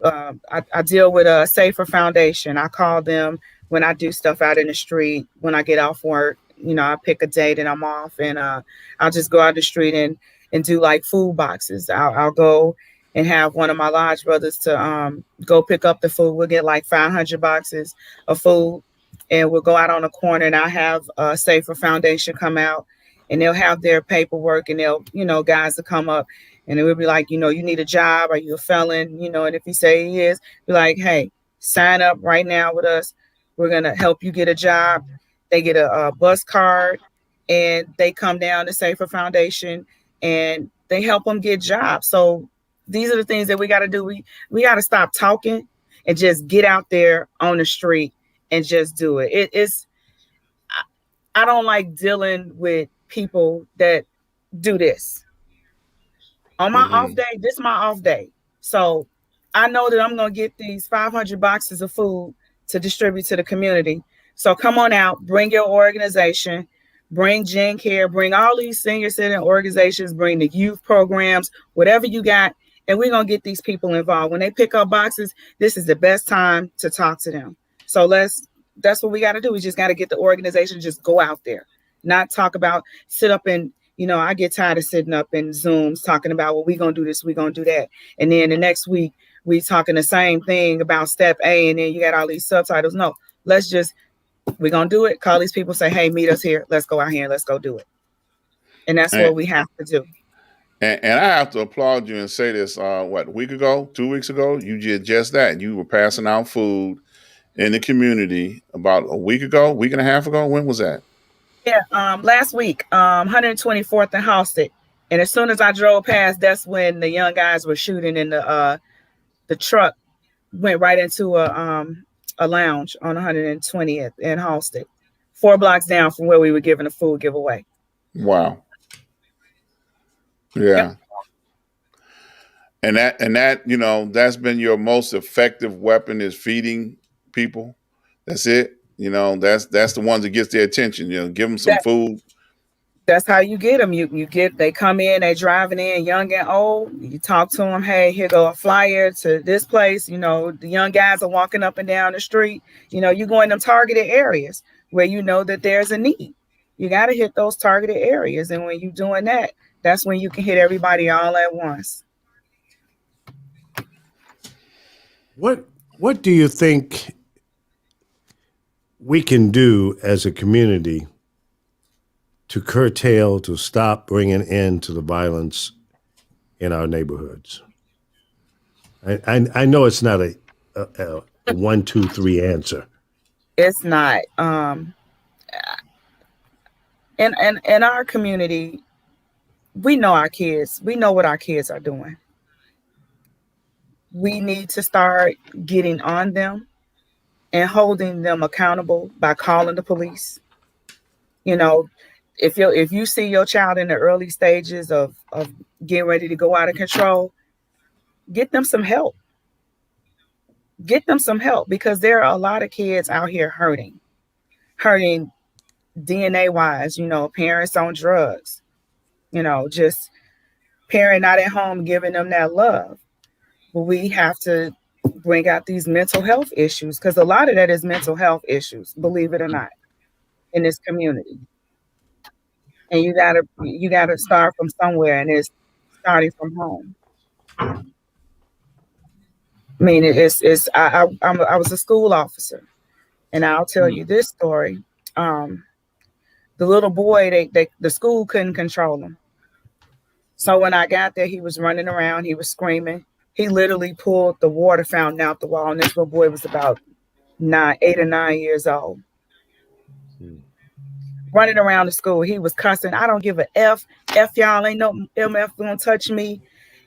I deal with a Safer Foundation. I call them when I do stuff out in the street. When I get off work, I pick a date and I'm off, and I'll just go out the street and do like food boxes. I'll go and have one of my lodge brothers to go pick up the food. We'll get like 500 boxes of food, and we'll go out on the corner, and I'll have a Safer Foundation come out, and they'll have their paperwork, and they'll, guys to come up, and it would be like, you need a job. Are you a felon? And if you say he is, be like, hey, sign up right now with us. We're going to help you get a job. They get a bus card, and they come down to Safer Foundation, and they help them get jobs. So these are the things that we got to do. We got to stop talking and just get out there on the street and just do it. I don't like dealing with people that do this. On my off day, this is my off day. So I know that I'm going to get these 500 boxes of food to distribute to the community. So come on out, bring your organization, bring Gen Care, bring all these senior citizen organizations, bring the youth programs, whatever you got, and we're going to get these people involved. When they pick up boxes, this is the best time to talk to them. So that's what we got to do. We just got to get the organization, just go out there, not talk about, sit up and, I get tired of sitting up in Zooms talking about, well, we're going to do this, we're going to do that. And then the next week, we talking the same thing about step A, and then you got all these subtitles. No, we're going to do it. Call these people, say, hey, meet us here. Let's go out here and let's go do it. And that's what we have to do. And I have to applaud you and say this, a week ago, 2 weeks ago, you did just that. You were passing out food in the community about a week and a half ago. When was that? Yeah, last week, 124th and Halsted. And as soon as I drove past, that's when the young guys were shooting, and the truck went right into a lounge on 120th and Halsted, 4 blocks down from where we were giving a food giveaway. Wow. Yeah. Yep. And that, that's been your most effective weapon, is feeding people. That's it. That's the ones that gets their attention. Give them some food. That's how you get them. They come in, they driving in, young and old. You talk to them. Hey, here go a flyer to this place. The young guys are walking up and down the street. You go in them targeted areas where you know that there's a need. You got to hit those targeted areas. And when you're doing that, that's when you can hit everybody all at once. What do you think we can do as a community to curtail, to stop bringing end to the violence in our neighborhoods? I know it's not a 1, 2, 3 answer. It's not. In our community, we know our kids. We know what our kids are doing. We need to start getting on them and holding them accountable by calling the police. If you see your child in the early stages of getting ready to go out of control, get them some help. Get them some help, because there are a lot of kids out here hurting DNA wise, parents on drugs, just parent not at home giving them that love. But we have to bring out these mental health issues, because a lot of that is mental health issues, believe it or not, in this community. And you gotta start from somewhere, and it's starting from home. I mean, I was a school officer, and I'll tell you this story. The little boy, the school couldn't control him. So when I got there, he was running around, he was screaming. He literally pulled the water fountain out the wall, and this little boy was about 8 or 9 years old. Running around the school, he was cussing. I don't give a F. F y'all, ain't no MF gonna touch me.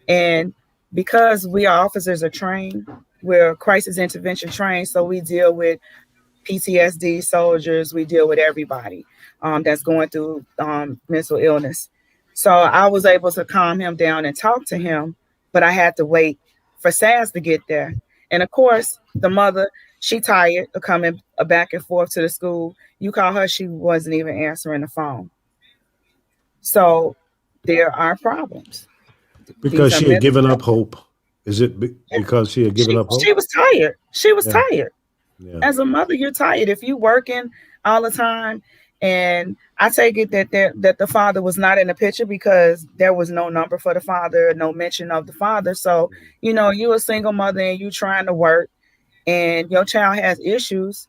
And because we officers are trained, we're crisis intervention trained, so we deal with PTSD soldiers, we deal with everybody that's going through mental illness. So I was able to calm him down and talk to him, but I had to wait for Saz to get there. And of course, the mother, she tired of coming back and forth to the school. You call her, she wasn't even answering the phone. So there are problems. Because she had given up hope. Is it because she had given up hope? She was tired. She was tired. Yeah. As a mother, you're tired. If you working all the time, and I take it that the father was not in the picture because there was no number for the father, no mention of the father. So, you know, you're a single mother and you trying to work, and your child has issues,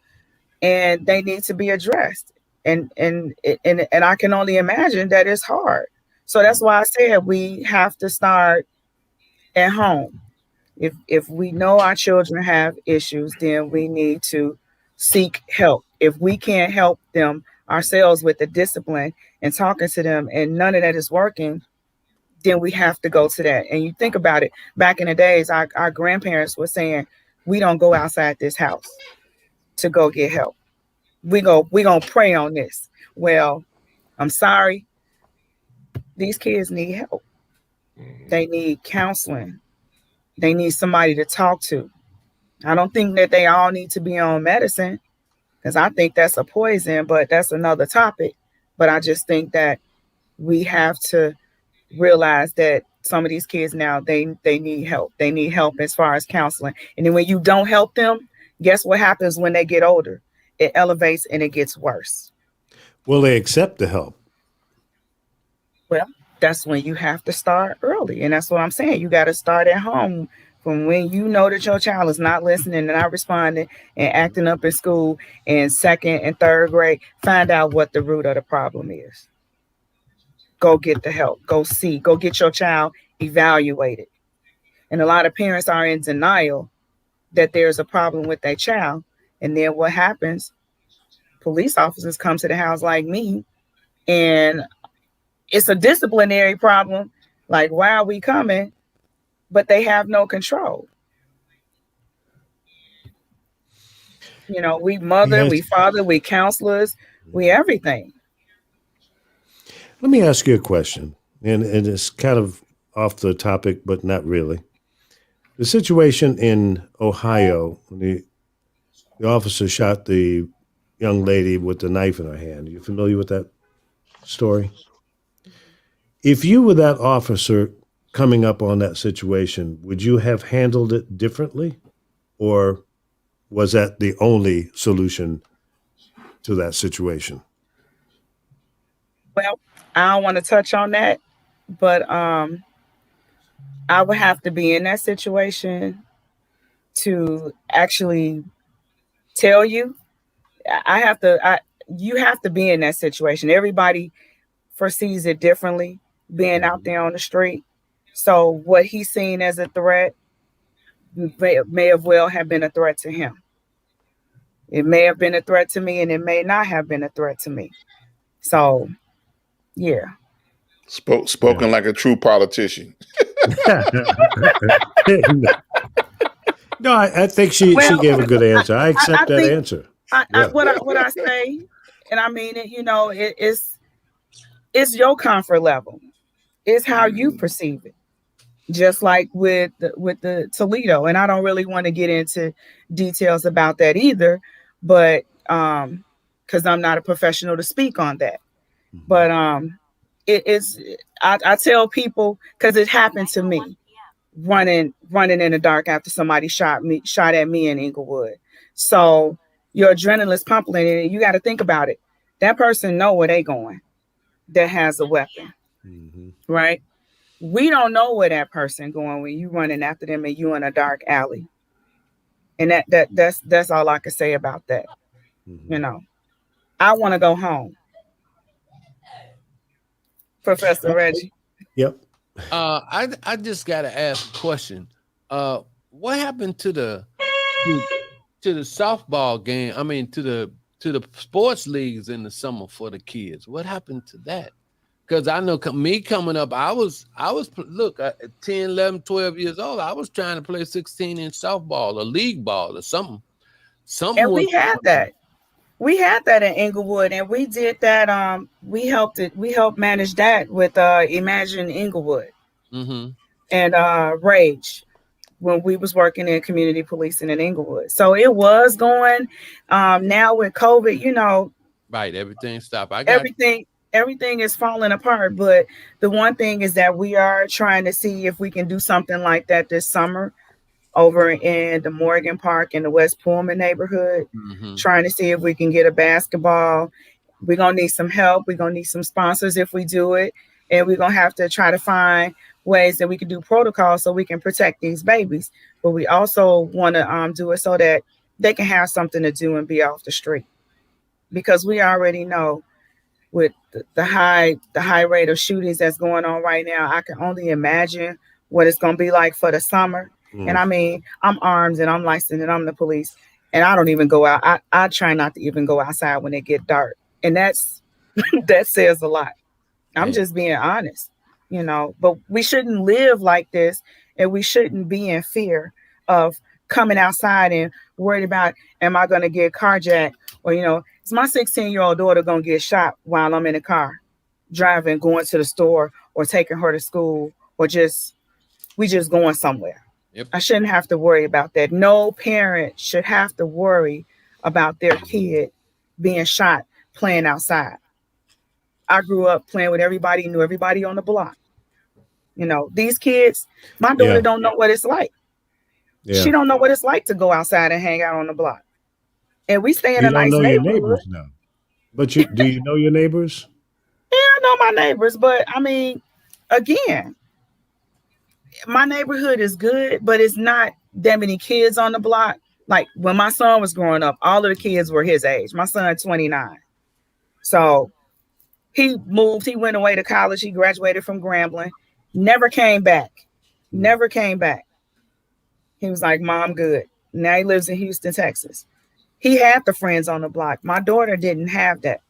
and they need to be addressed. And I can only imagine that it's hard. So that's why I said we have to start at home. If we know our children have issues, then we need to seek help. If we can't help them ourselves with the discipline and talking to them, and none of that is working, then we have to go to that. And you think about it, back in the days, our grandparents were saying, we don't go outside this house to go get help. We're gonna pray on this. Well, I'm sorry. These kids need help. They need counseling. They need somebody to talk to. I don't think that they all need to be on medicine, because I think that's a poison, but that's another topic. But I just think that we have to realize that some of these kids now, they need help. They need help as far as counseling. And then when you don't help them, guess what happens when they get older? It elevates and it gets worse. Will they accept the help? Well, that's when you have to start early. And that's what I'm saying. You got to start at home. From when you know that your child is not listening and not responding and acting up in school in 2nd and 3rd grade, find out what the root of the problem is. Go get the help. Go get your child evaluated. And a lot of parents are in denial that there's a problem with their child. And then what happens? Police officers come to the house like me, and it's a disciplinary problem. Like, why are we coming? But they have no control. You know, we mother, we father, we counselors, we everything. Let me ask you a question, and it's kind of off the topic, but not really. The situation in Ohio, when the officer shot the young lady with the knife in her hand. Are you familiar with that story? If you were that officer coming up on that situation, would you have handled it differently? Or was that the only solution to that situation? Well, I don't want to touch on that, but I would have to be in that situation to actually tell you. You have to be in that situation. Everybody foresees it differently, being out there on the street. So what he's seen as a threat may have well have been a threat to him. It may have been a threat to me, and it may not have been a threat to me. So, yeah. Spoken like a true politician. No, I think she gave a good answer. I accept that answer. What I say, and I mean it, you know, it's your comfort level. It's how you perceive it. Just like with the Toledo, and I don't really want to get into details about that either, but because I'm not a professional to speak on that. But I tell people, because it happened to me, running in the dark after somebody shot at me in Inglewood. So your adrenaline's pumping, and you got to think about it. That person know where they going that has a weapon, right? We don't know where that person going when you running after them and you in a dark alley. And that's all I can say about that. You know, I want to go home. Professor Reggie. Yep. I just got to ask a question. what happened to the softball game? I mean, to the sports leagues in the summer for the kids. What happened to that? Because I know me coming up, I was look at 10, 11, 12 years old. I was trying to play 16-inch softball or league ball or something. And we had that. We had that in Inglewood, and we did that. We helped manage that with Imagine Inglewood and Rage when we was working in community policing in Inglewood. So it was going. Now with COVID, right, everything stopped. Everything is falling apart. But the one thing is that we are trying to see if we can do something like that this summer over in the Morgan Park in the West Pullman neighborhood, trying to see if we can get a basketball. We're going to need some help. We're going to need some sponsors if we do it. And we're going to have to try to find ways that we can do protocols so we can protect these babies. But we also want to do it so that they can have something to do and be off the street. Because we already know with the high rate of shootings that's going on right now, I can only imagine what it's going to be like for the summer. And I mean, I'm armed and I'm licensed and I'm the police, and I don't even go out. I try not to even go outside when it get dark. And that's that says a lot. I'm just being honest, but we shouldn't live like this, and we shouldn't be in fear of coming outside and worried about, am I going to get carjacked? Or, is my 16-year-old daughter going to get shot while I'm in the car driving, going to the store or taking her to school, or we just going somewhere. Yep. I shouldn't have to worry about that. No parent should have to worry about their kid being shot playing outside. I grew up playing with everybody, knew everybody on the block. These kids, my daughter don't know what it's like. Yeah. She don't know what it's like to go outside and hang out on the block. And we stay in a nice neighborhood. Your neighbors now. But do you know your neighbors? Yeah, I know my neighbors, but I mean, again, my neighborhood is good, but it's not that many kids on the block. Like when my son was growing up, all of the kids were his age. My son 29. So he moved, he went away to college. He graduated from Grambling, never came back. He was like, Mom, good. Now he lives in Houston, Texas. He had the friends on the block. My daughter didn't have that.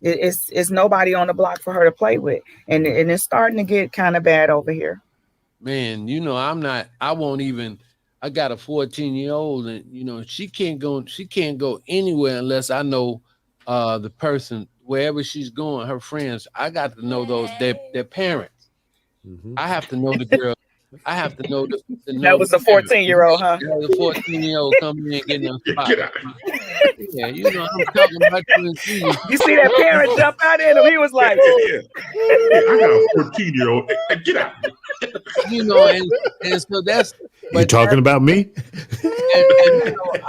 It's nobody on the block for her to play with. And it's starting to get kind of bad over here. Man, I got a 14-year-old and she can't go anywhere unless I know the person, wherever she's going, her friends. I got to know their parents. I have to know the girl. I have to know that was a 14-year-old, huh? That was a 14-year-old coming in and getting them spot. Yeah, I'm talking about you and see. You see that parent jump out at him? He was like, yeah. I got a 14-year-old. Get out. And so that's. You talking about me?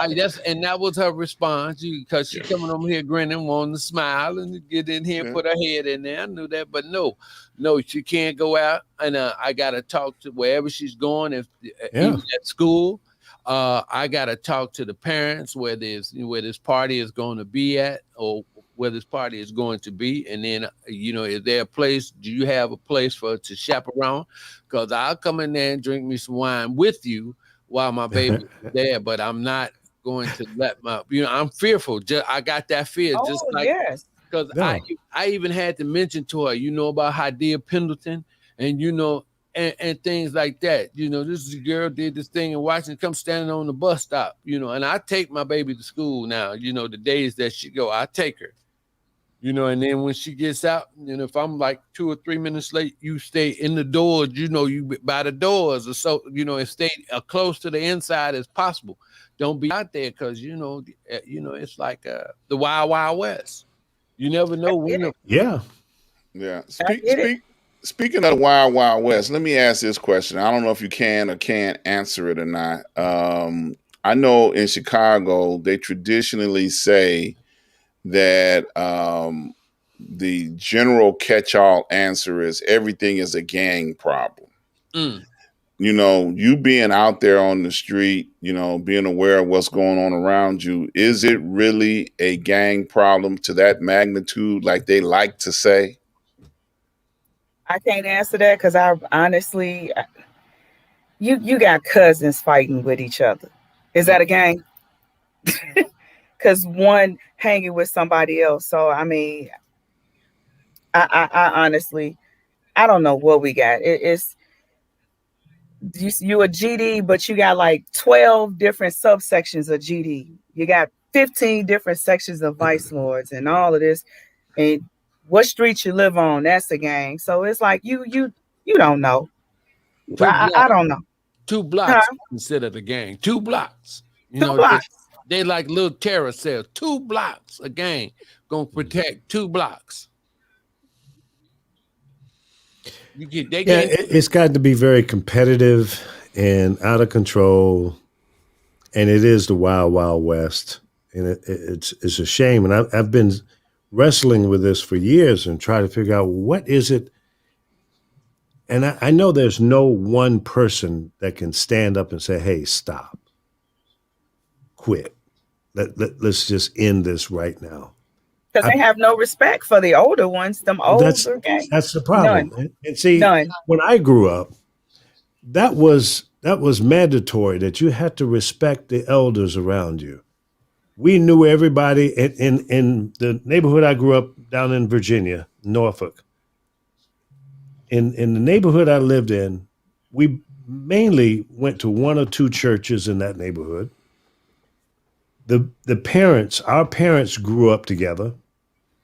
And that was her response, because she coming over here grinning, wanting to smile and get in here and put her head in there. I knew that, but no, she can't go out, and I gotta talk to wherever she's going. Even at school, I gotta talk to the parents where this party is going to be at, or where this party is going to be, and then is there a place? Do you have a place for her to chaperone? Because I'll come in there and drink me some wine with you while my baby's there, but I'm not going to let I'm fearful. I got that fear. Because I even had to mention to her, about Hadia Pendleton and and things like that. This girl did this thing in Washington, come standing on the bus stop, and I take my baby to school now, the days that she go, I take her. And then when she gets out, if I'm like 2 or 3 minutes late, you stay in the doors, you by the doors, or so, and stay close to the inside as possible. Don't be out there because, it's like the Wild Wild West. You never know when. Yeah. Speaking of the Wild Wild West, let me ask this question. I don't know if you can or can't answer it or not. I know in Chicago, they traditionally say that the general catch-all answer is everything is a gang problem. You being out there on the street, being aware of what's going on around you, is it really a gang problem to that magnitude like they like to say? I can't answer that because I honestly, you got cousins fighting with each other. Is that a gang? Because one hanging with somebody else. So I mean, I honestly, I don't know what we got. It's you a GD, but you got like 12 different subsections of GD. You got 15 different sections of vice lords and all of this. And what street you live on, that's a gang. So it's like you don't know. I don't know. 2 blocks instead of the gang. 2 blocks. You know, blocks. They like little terror cells. 2 blocks a gang gonna protect 2 blocks. It's got to be very competitive and out of control, and it is the wild, wild west, and it's a shame. And I've been wrestling with this for years and trying to figure out what is it. And I know there's no one person that can stand up and say, "Hey, stop, quit. Let's just end this right now." Because they have no respect for the older ones, them older gangs. That's the problem. None. And see, None. when I grew up, that was mandatory that you had to respect the elders around you. We knew everybody in the neighborhood I grew up down in Virginia, Norfolk. In the neighborhood I lived in, we mainly went to 1 or 2 churches in that neighborhood. Our parents grew up together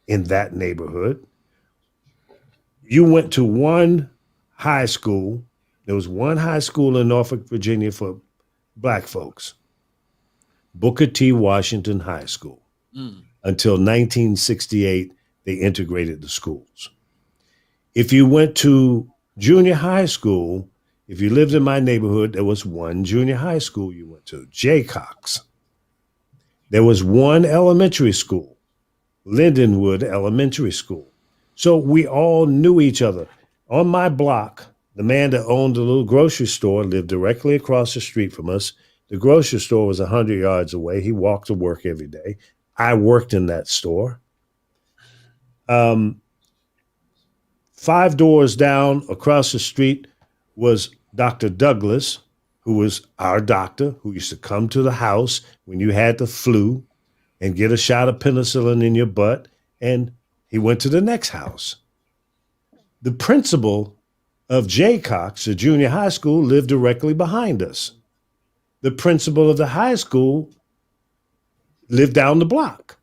in that neighborhood. You went to one high school. There was one high school in Norfolk, Virginia for black folks, Booker T. Washington High School. Until 1968, they integrated the schools. If you went to junior high school, if you lived in my neighborhood, there was one junior high school you went to, Jaycox. There was one elementary school, Lindenwood Elementary School. So we all knew each other. On my block, the man that owned the little grocery store lived directly across the street from us. The grocery store was 100 yards away. He walked to work every day. I worked in that store. 5 doors down across the street was Dr. Douglas, who was our doctor, who used to come to the house when you had the flu and get a shot of penicillin in your butt, and he went to the next house. The principal of Jaycox, the junior high school, lived directly behind us. The principal of the high school lived down the block.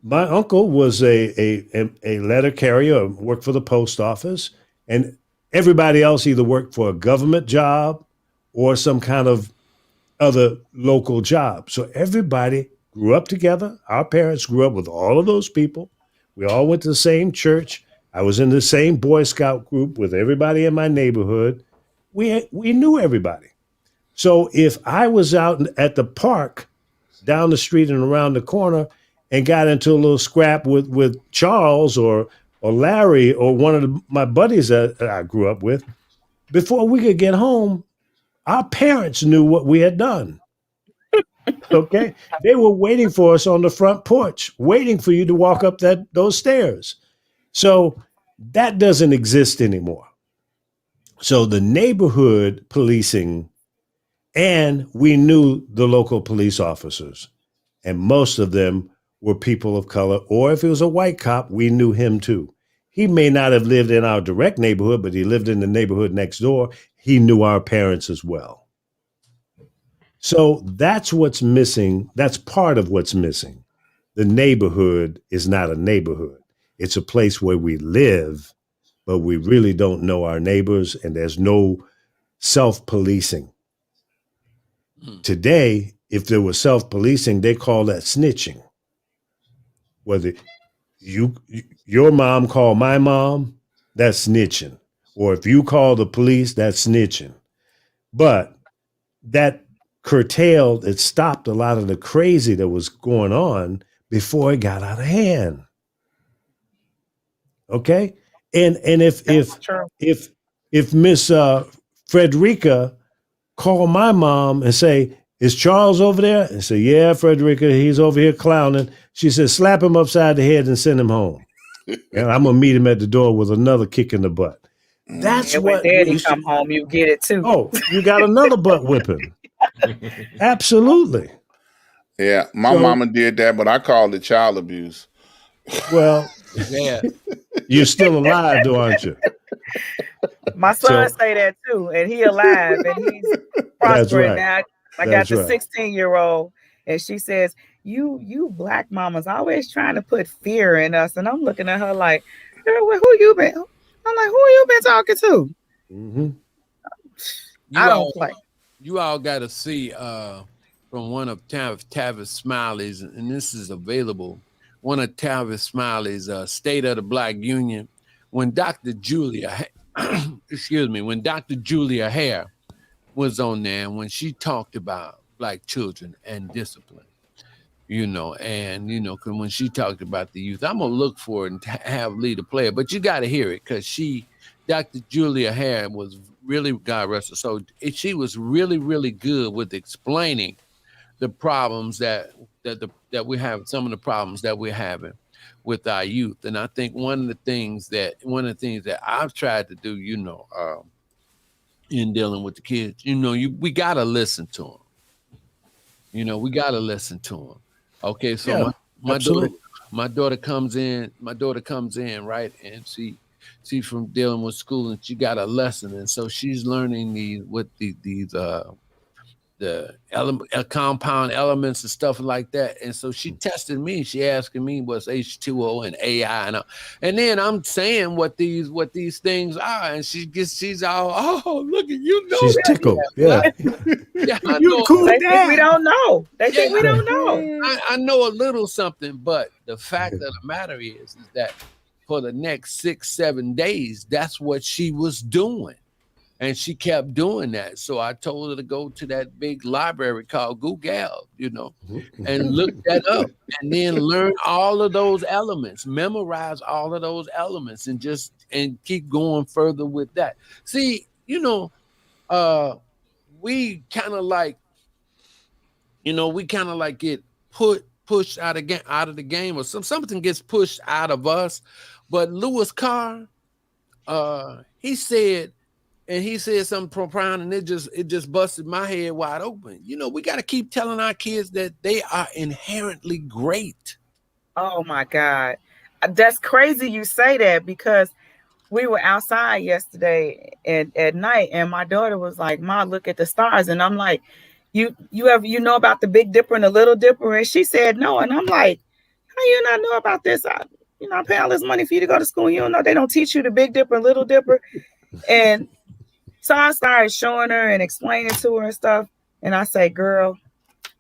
My uncle was a letter carrier, worked for the post office, and everybody else either worked for a government job or some kind of other local job. So everybody grew up together. Our parents grew up with all of those people. We all went to the same church. I was in the same Boy Scout group with everybody in my neighborhood. We knew everybody. So if I was out at the park down the street and around the corner and got into a little scrap with Charles or Larry or one of my buddies that I grew up with, before we could get home, our parents knew what we had done. Okay? They were waiting for us on the front porch, waiting for you to walk up those stairs. So that doesn't exist anymore. So the neighborhood policing, and we knew the local police officers, and most of them were people of color, or if it was a white cop, we knew him too. He may not have lived in our direct neighborhood, but he lived in the neighborhood next door. He knew our parents as well. So that's what's missing. That's part of what's missing. The neighborhood is not a neighborhood. It's a place where we live, but we really don't know our neighbors, and there's no self-policing. Today, if there was self-policing, they call that snitching. Whether your mom called my mom, that's snitching. Or if you call the police, that's snitching. But that curtailed, it stopped a lot of the crazy that was going on before it got out of hand. Okay? And if Miss Frederica called my mom and say, "Is Charles over there?" And say, "Yeah, Frederica, he's over here clowning." She said, "Slap him upside the head and send him home." And I'm going to meet him at the door with another kick in the butt. That's And when what daddy we should. come home, you get it too. Oh, you got another butt whipping. Absolutely. Yeah, my So- mama did that, but I called it child abuse. Well, Yeah. you're still alive, though, aren't you? My son So- say that too, and he alive and he's prospering right. now. I got That's the right. 16-year-old, and she says, "You black mamas always trying to put fear in us." And I'm looking at her like, "Girl, who you been?" I'm like, "Who you been talking to?" Mm-hmm. I don't play. You all got to see from one of Tavis Smiley's, and this is available. One of Tavis Smiley's State of the Black Union, when Dr. Julia, when Dr. Julia Hare was on there, and when she talked about black children and discipline, and 'cause when she talked about the youth, I'm gonna look for it and have Lee to play it, but you got to hear it because Dr. Julia Hare was really, God rest her soul, she was really, really good with explaining the problems that we have, some of the problems that we're having with our youth. And I think one of the things that I've tried to do, in dealing with the kids, we got to listen to them. We got to listen to them. Okay, so Yeah, my daughter comes in, right, and she's from dealing with school, and she got a lesson, and so she's learning the compound elements and stuff like that. And so she tested me. She asking me what's H2O and AI, and then I'm saying what these things are, and she's all, oh, look at you know She's that. tickled. Yeah. Yeah, I You know. cool They dad. think we don't know. They think we don't know. I know a little something, but the fact of the matter is that for the next 6-7 days, that's what she was doing. And she kept doing that. So I told her to go to that big library called Google, and look that up, and then learn all of those elements, memorize all of those elements, and keep going further with that. See, we kind of like, get pushed out of the game, or something gets pushed out of us. But Louis Carr, he said something profound, and it just busted my head wide open. We got to keep telling our kids that they are inherently great. Oh my God. That's crazy you say that, because we were outside yesterday at night, and my daughter was like, "Ma, look at the stars." And I'm like, you know about the Big Dipper and the Little Dipper? And she said no. And I'm like, how you not know about this? I pay all this money for you to go to school. You don't know they don't teach you the Big Dipper and Little Dipper. And so I started showing her and explaining to her and stuff. And I say, girl,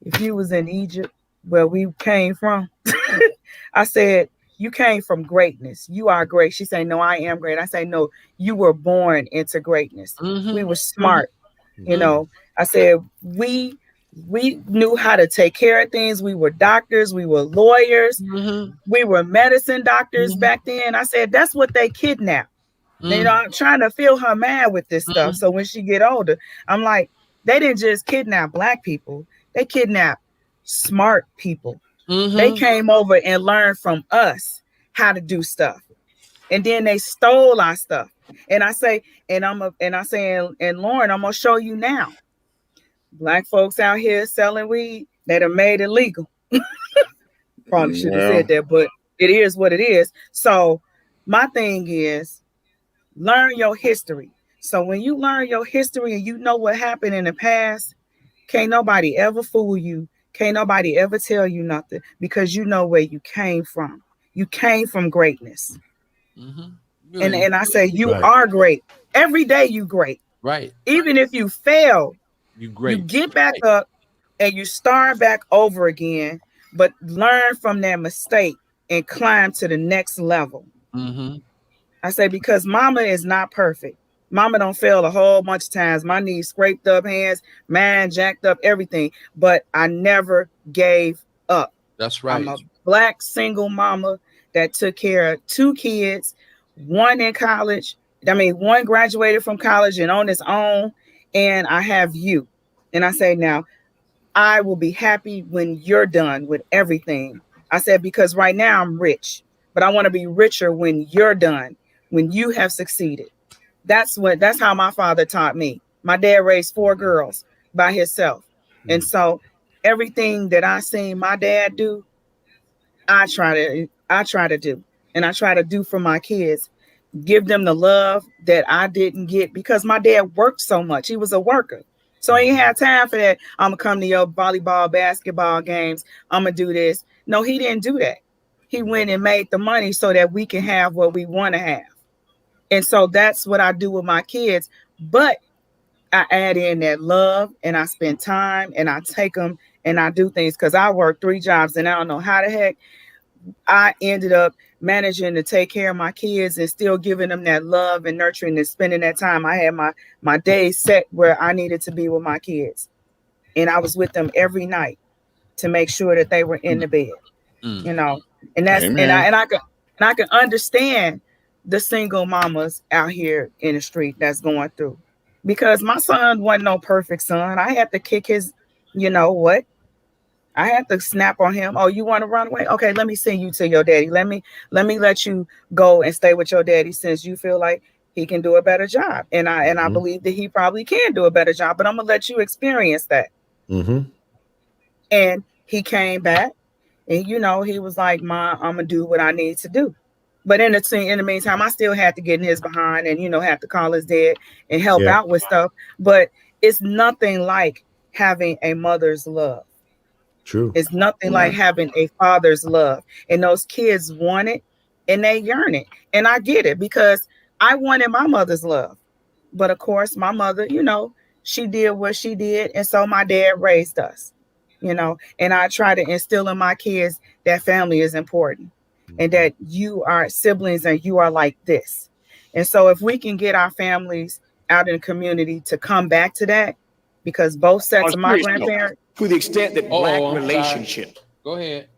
if you was in Egypt where we came from, I said, you came from greatness. You are great. She said, no, I am great. I say, no, you were born into greatness. Mm-hmm. We were smart. I said, we knew how to take care of things. We were doctors. We were lawyers. Mm-hmm. We were medicine doctors Mm-hmm. back then. I said, that's what they kidnapped. Mm-hmm. I'm trying to feel her mad with this stuff. Mm-hmm. So when she get older, I'm like, they didn't just kidnap black people. They kidnapped smart people. Mm-hmm. They came over and learned from us how to do stuff. And then they stole our stuff. And I say, and Lauren, I'm gonna show you now. Black folks out here selling weed that are made illegal. Probably should have said that, but it is what it is. So my thing is, learn your history. So when you learn your history and you know what happened in the past, can't nobody ever fool you. Can't nobody ever tell you nothing, because you know where you came from. You came from greatness. Mm-hmm. And I say, you Right. are great. Every day you great. Right. Even if you fail, You great. you get back up and you start back over again, but learn from that mistake and climb to the next level. Mm-hmm. I say, because mama is not perfect. Mama don't fail a whole bunch of times. My knees scraped up, hands, man, jacked up, everything. But I never gave up. That's right. I'm a black single mama that took care of 2 kids, one in college. One graduated from college and on his own. And I have you. And I say, now, I will be happy when you're done with everything. I said, because right now I'm rich, but I want to be richer when you're done, when you have succeeded. That's how my father taught me. My dad raised 4 girls by himself. And so everything that I seen my dad do, I try to do. And I try to do for my kids. Give them the love that I didn't get because my dad worked so much. He was a worker. So he had time for that. I'm gonna come to your volleyball, basketball games. I'm gonna do this. No, he didn't do that. He went and made the money so that we can have what we want to have. And so that's what I do with my kids. But I add in that love and I spend time and I take them and I do things because I work 3 jobs and I don't know how the heck I ended up managing to take care of my kids and still giving them that love and nurturing and spending that time. I had my days set where I needed to be with my kids. And I was with them every night to make sure that they were in the bed. You know, and that's Amen. and I can understand the single mamas out here in the street that's going through. Because my son wasn't no perfect son. I had to kick his, you know what? I had to snap on him. Oh, you want to run away? Okay, let me send you to your daddy. Let me let you go and stay with your daddy since you feel like he can do a better job. And I believe that he probably can do a better job, but I'm gonna let you experience that. And he came back and you know, he was like, "Mom, I'm gonna do what I need to do." But in the meantime, I still had to get in his behind and, you know, have to call his dad and help out with stuff. But it's nothing like having a mother's love. True. It's nothing like having a father's love. And those kids want it and they yearn it. And I get it because I wanted my mother's love. But of course, my mother, you know, she did what she did. And so my dad raised us, you know, and I try to instill in my kids that family is important. And that you are siblings and you are like this. And so if we can get our families out in the community to come back to that, because both sets of my grandparents, to the extent that black relationships. Go ahead.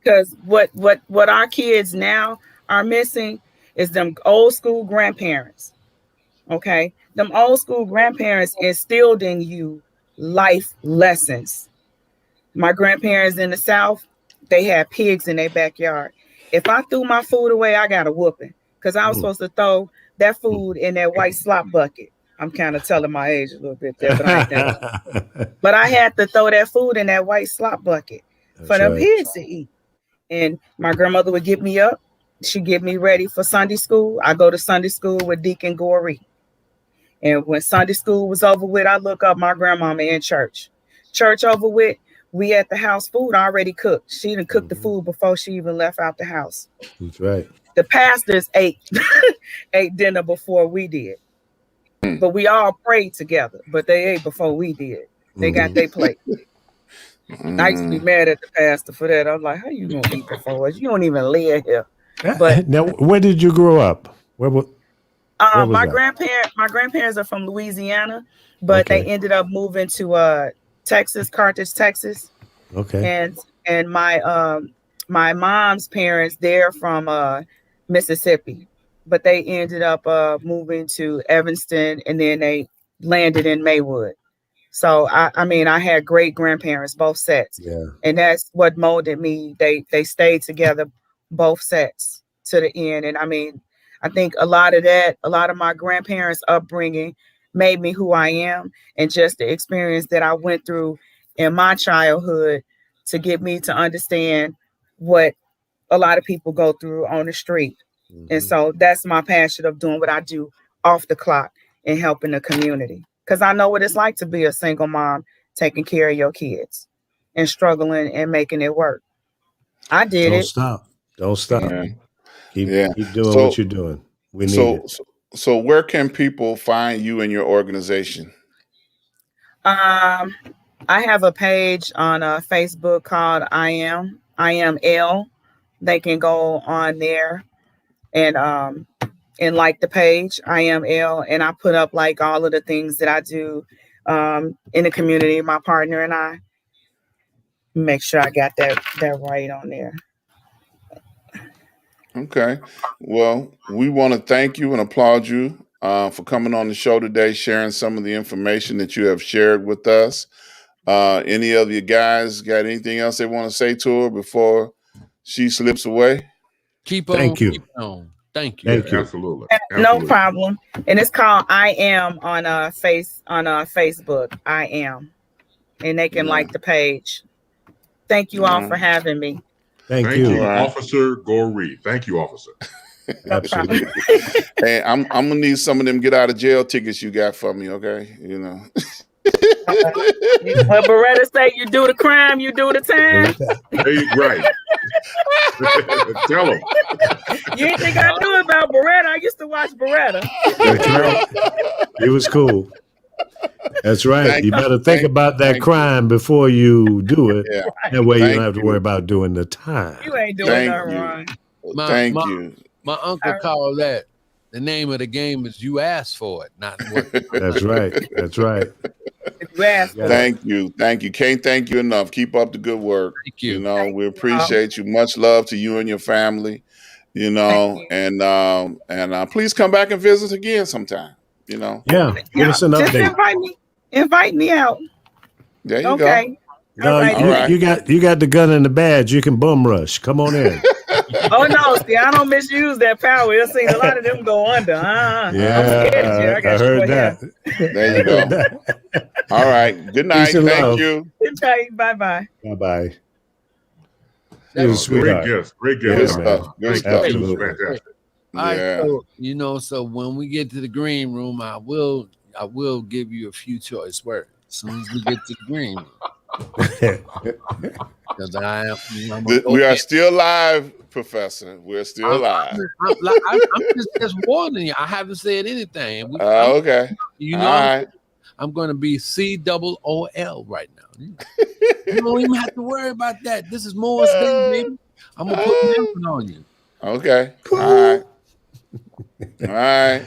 because what our kids now are missing is them old school grandparents. Okay. Them old school grandparents instilled in you life lessons. My grandparents in the South, they had pigs in their backyard. If I threw my food away, I got a whooping because I was supposed to throw that food in that white slop bucket. I'm kind of telling my age a little bit there, but I ain't that. But I had to throw that food in that white slop bucket for them pigs to eat. And my grandmother would get me up. She'd get me ready for Sunday school. I go to Sunday school with Deacon Gorey. And when Sunday school was over with, I look up my grandmama in church. Church over with, we at the house, food already cooked. She done cooked the food before she even left out the house. That's right. The pastors ate dinner before we did. But we all prayed together, but they ate before we did. They got their plate. I used to be mad at the pastor for that. I was like, how you gonna eat before us? You don't even live here. But now, where did you grow up? Where was my that? grandparents are from Louisiana, but they ended up moving to Texas, Carthage, Texas. Okay. And my mom's parents, they're from Mississippi, but they ended up moving to Evanston, and then they landed in Maywood. So I mean, I had great grandparents, both sets, and that's what molded me. They stayed together, both sets to the end. And I mean, I think a lot of my grandparents' upbringing made me who I am, and just the experience that I went through in my childhood to get me to understand what a lot of people go through on the street. And so that's my passion of doing what I do off the clock and helping the community. Because I know what it's like to be a single mom, taking care of your kids and struggling and making it work. I did Don't it. stop. Don't stop. Yeah. Keep doing So- what you're doing. We need it. So where can people find you and your organization? I have a page on Facebook called I Am L. They can go on there and like the page I Am L, and I put up like all of the things that I do in the community. My partner and I make sure I got that right on there. Okay. Well, we want to thank you and applaud you for coming on the show today, sharing some of the information that you have shared with us. Any of you guys got anything else they want to say to her before she slips away? Keep on. Thank you. Keep on. Thank you. Thank you. Absolutely. No Absolutely. problem. And it's called I Am on Facebook. I Am, and they can Yeah. like the page. Thank you all Yeah. for having me. Thank Thank you. you, All right. Officer Goree. Thank you, officer. No problem. Absolutely. Hey, I'm gonna need some of them get out of jail tickets you got for me, okay? You know. Well, Beretta say you do the crime, you do the time. Hey, right. Tell him. You ain't think I knew about Beretta. I used to watch Beretta. That's right. It was cool. That's right. Thank You better think about that thank crime before you do it. Yeah. That way you Thank don't have to you. worry about doing the time. You ain't doing Thank nothing you. wrong. Thank you. My uncle called that the name of the game is you asked for it, not what. That's right. That's right. If you ask for it. Thank you. Thank you. Can't thank you enough. Keep up the good work. Thank you. You know, we appreciate you. Much love to you and your family. You know, Thank and please come back and visit again sometime. You know. Yeah. Give us an Just update. invite me out. There you Okay. No, All right. All right. you got the gun and the badge. You can bum rush. Come on in. Oh no, see, I don't misuse that power. I've seen a lot of them go under. I'm scared of you. Yeah, I got heard short hair. that. There you go. All right. Good night. Peace and Thank love. you. Okay, bye-bye. Bye bye. That was a Great sweetheart. guest. Great Yeah, guest. man. Good Thank stuff. you. It was Absolutely. fantastic. All right, Yeah. so when we get to the green room, I will give you a few choice words as soon as we get to the green room. Because We are still live, Professor. We're still live. I'm just warning you. I haven't said anything. Okay. You All know, right. I'm going to be COOL right now. You don't even have to worry about that. This is Morris Day, baby. I'm gonna put nothing on you. Okay. All right. All right.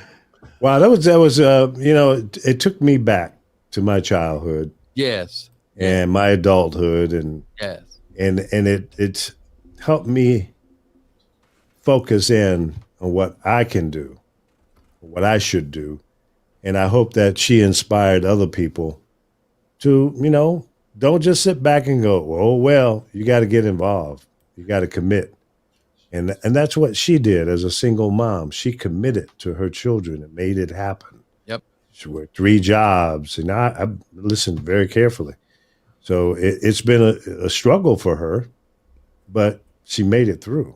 Wow, that was you know, it took me back to my childhood Yes. and my adulthood and Yes. it's helped me focus in on what I can do, what I should do. And I hope that she inspired other people to, you know, don't just sit back and go, oh, well, you got to get involved. You got to commit. And that's what she did as a single mom. She committed to her children and made it happen. Yep. She worked 3 jobs. And I listened very carefully. So it's been a struggle for her, but she made it through.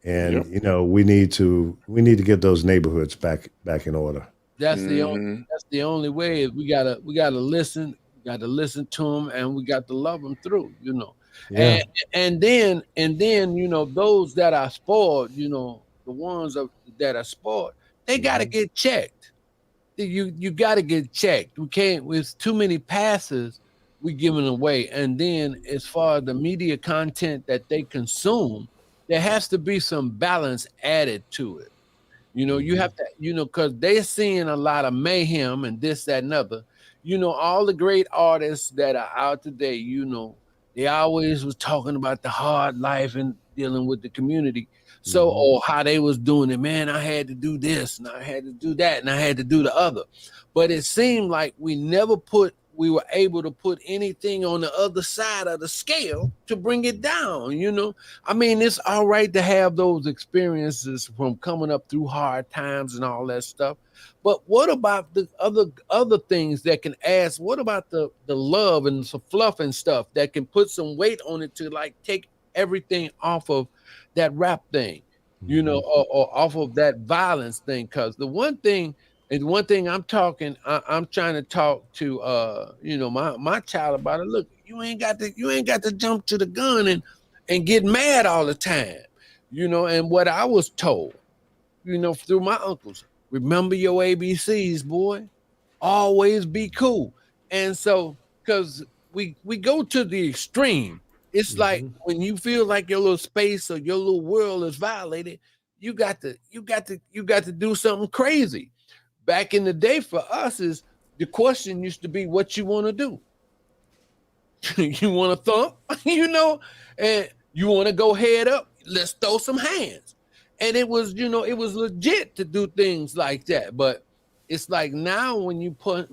And, you know, we need to get those neighborhoods back in order. That's the only way. Is we gotta listen. We got to listen to them, and we got to love them through. You know. Yeah. And then you know, those that are spoiled, you know, the ones that are spoiled, they got to get checked. You got to get checked. We can't. With too many passes, we giving away. And then as far as the media content that they consume, there has to be some balance added to it. You know, you have to, you know, because they're seeing a lot of mayhem and this, that, and other. You know, all the great artists that are out today, you know, they always was talking about the hard life and dealing with the community. So, or how they was doing it, man, I had to do this and I had to do that and I had to do the other. But it seemed like we were able to put anything on the other side of the scale to bring it down, you know? I mean, it's all right to have those experiences from coming up through hard times and all that stuff. But what about the other things that can add? What about the love and the fluff and stuff that can put some weight on it to like take everything off of that rap thing, you know, or off of that violence thing? Because the one thing I'm trying to talk to you know, my child about it. Look, you ain't got to jump to the gun and get mad all the time, you know. And what I was told, you know, through my uncles, remember your ABCs, boy. Always be cool. And so, because we go to the extreme, it's like when you feel like your little space or your little world is violated, you got to do something crazy. Back in the day for us, is the question used to be what you want to do. You want to thump, you know, and you want to go head up, let's throw some hands. And it was, you know, it was legit to do things like that. But it's like now when you punch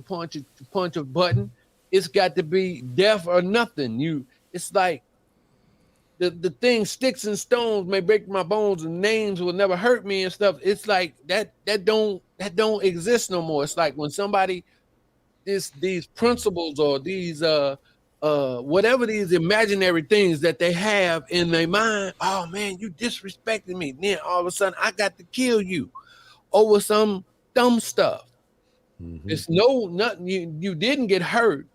a button, it's got to be death or nothing. It's like the thing, sticks and stones may break my bones and names will never hurt me and stuff. It's like that don't exist no more. It's like when somebody these principles or these whatever these imaginary things that they have in their mind, oh man, you disrespected me. Then all of a sudden I got to kill you over some dumb stuff. Mm-hmm. It's nothing, you didn't get hurt.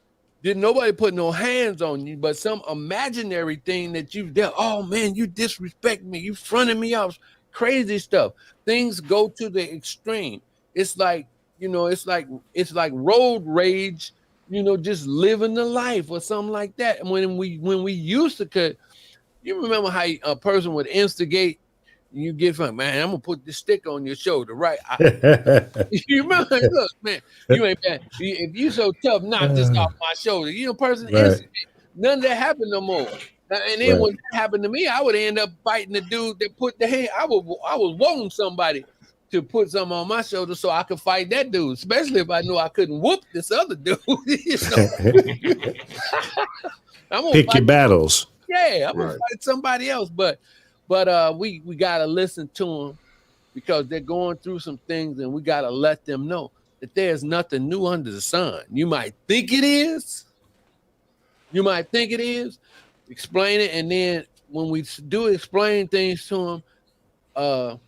Didn't nobody put no hands on you, but some imaginary thing that you've done. Oh man, you disrespect me, you fronted me off, crazy stuff. Things go to the extreme. It's like, it's like road rage, just living the life or something like that. And when we used to cut, you remember how a person would instigate, you get from, man, I'm gonna put this stick on your shoulder, right? You remember? Look, man, you ain't bad. If you so tough, knock this off my shoulder. Person instigate. None of that happened no more. And then when that happened to me, I would end up fighting the dude that put the hand. I was wanting somebody to put something on my shoulder so I could fight that dude, especially if I knew I couldn't whoop this other dude. I'm gonna pick your battles. Yeah, I'm gonna fight somebody else, but we gotta listen to them because they're going through some things, and we gotta let them know that there's nothing new under the sun. You might think it is. Explain it, and then when we do explain things to them,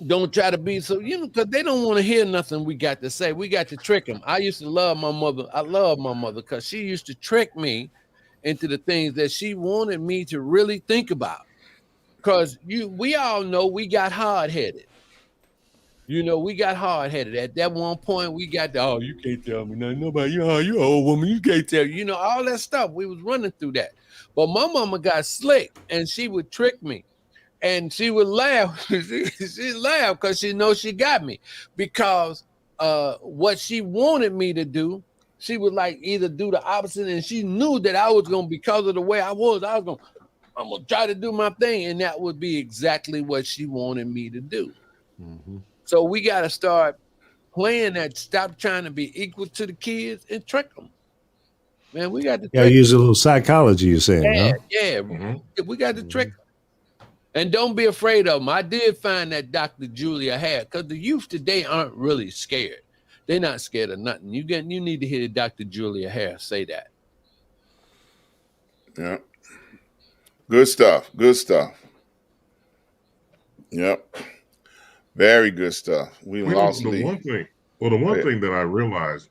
don't try to be so, because they don't want to hear nothing we got to say. We got to trick them. I used to love my mother. I love my mother because she used to trick me into the things that she wanted me to really think about. Because we all know we got hard-headed. We got hard-headed. At that one point, we got you can't tell me nothing. Nobody, you old woman, you can't tell. All that stuff. We was running through that. But my mama got slick, and she would trick me. And she would laugh. She laughed because she knows she got me. Because what she wanted me to do, she would like either do the opposite, and she knew that I was going, because of the way I'm going to try to do my thing, and that would be exactly what she wanted me to do. Mm-hmm. So we got to start playing that, stop trying to be equal to the kids and trick them. Man, we got to use a little psychology, you're saying, yeah, huh? Yeah, mm-hmm. We got to trick them. And don't be afraid of them. I did find that Dr. Julia Hare, because the youth today aren't really scared. They're not scared of nothing. You need to hear Dr. Julia Hare say that. Yeah. Good stuff. Yep. Very good stuff. The one thing that I realized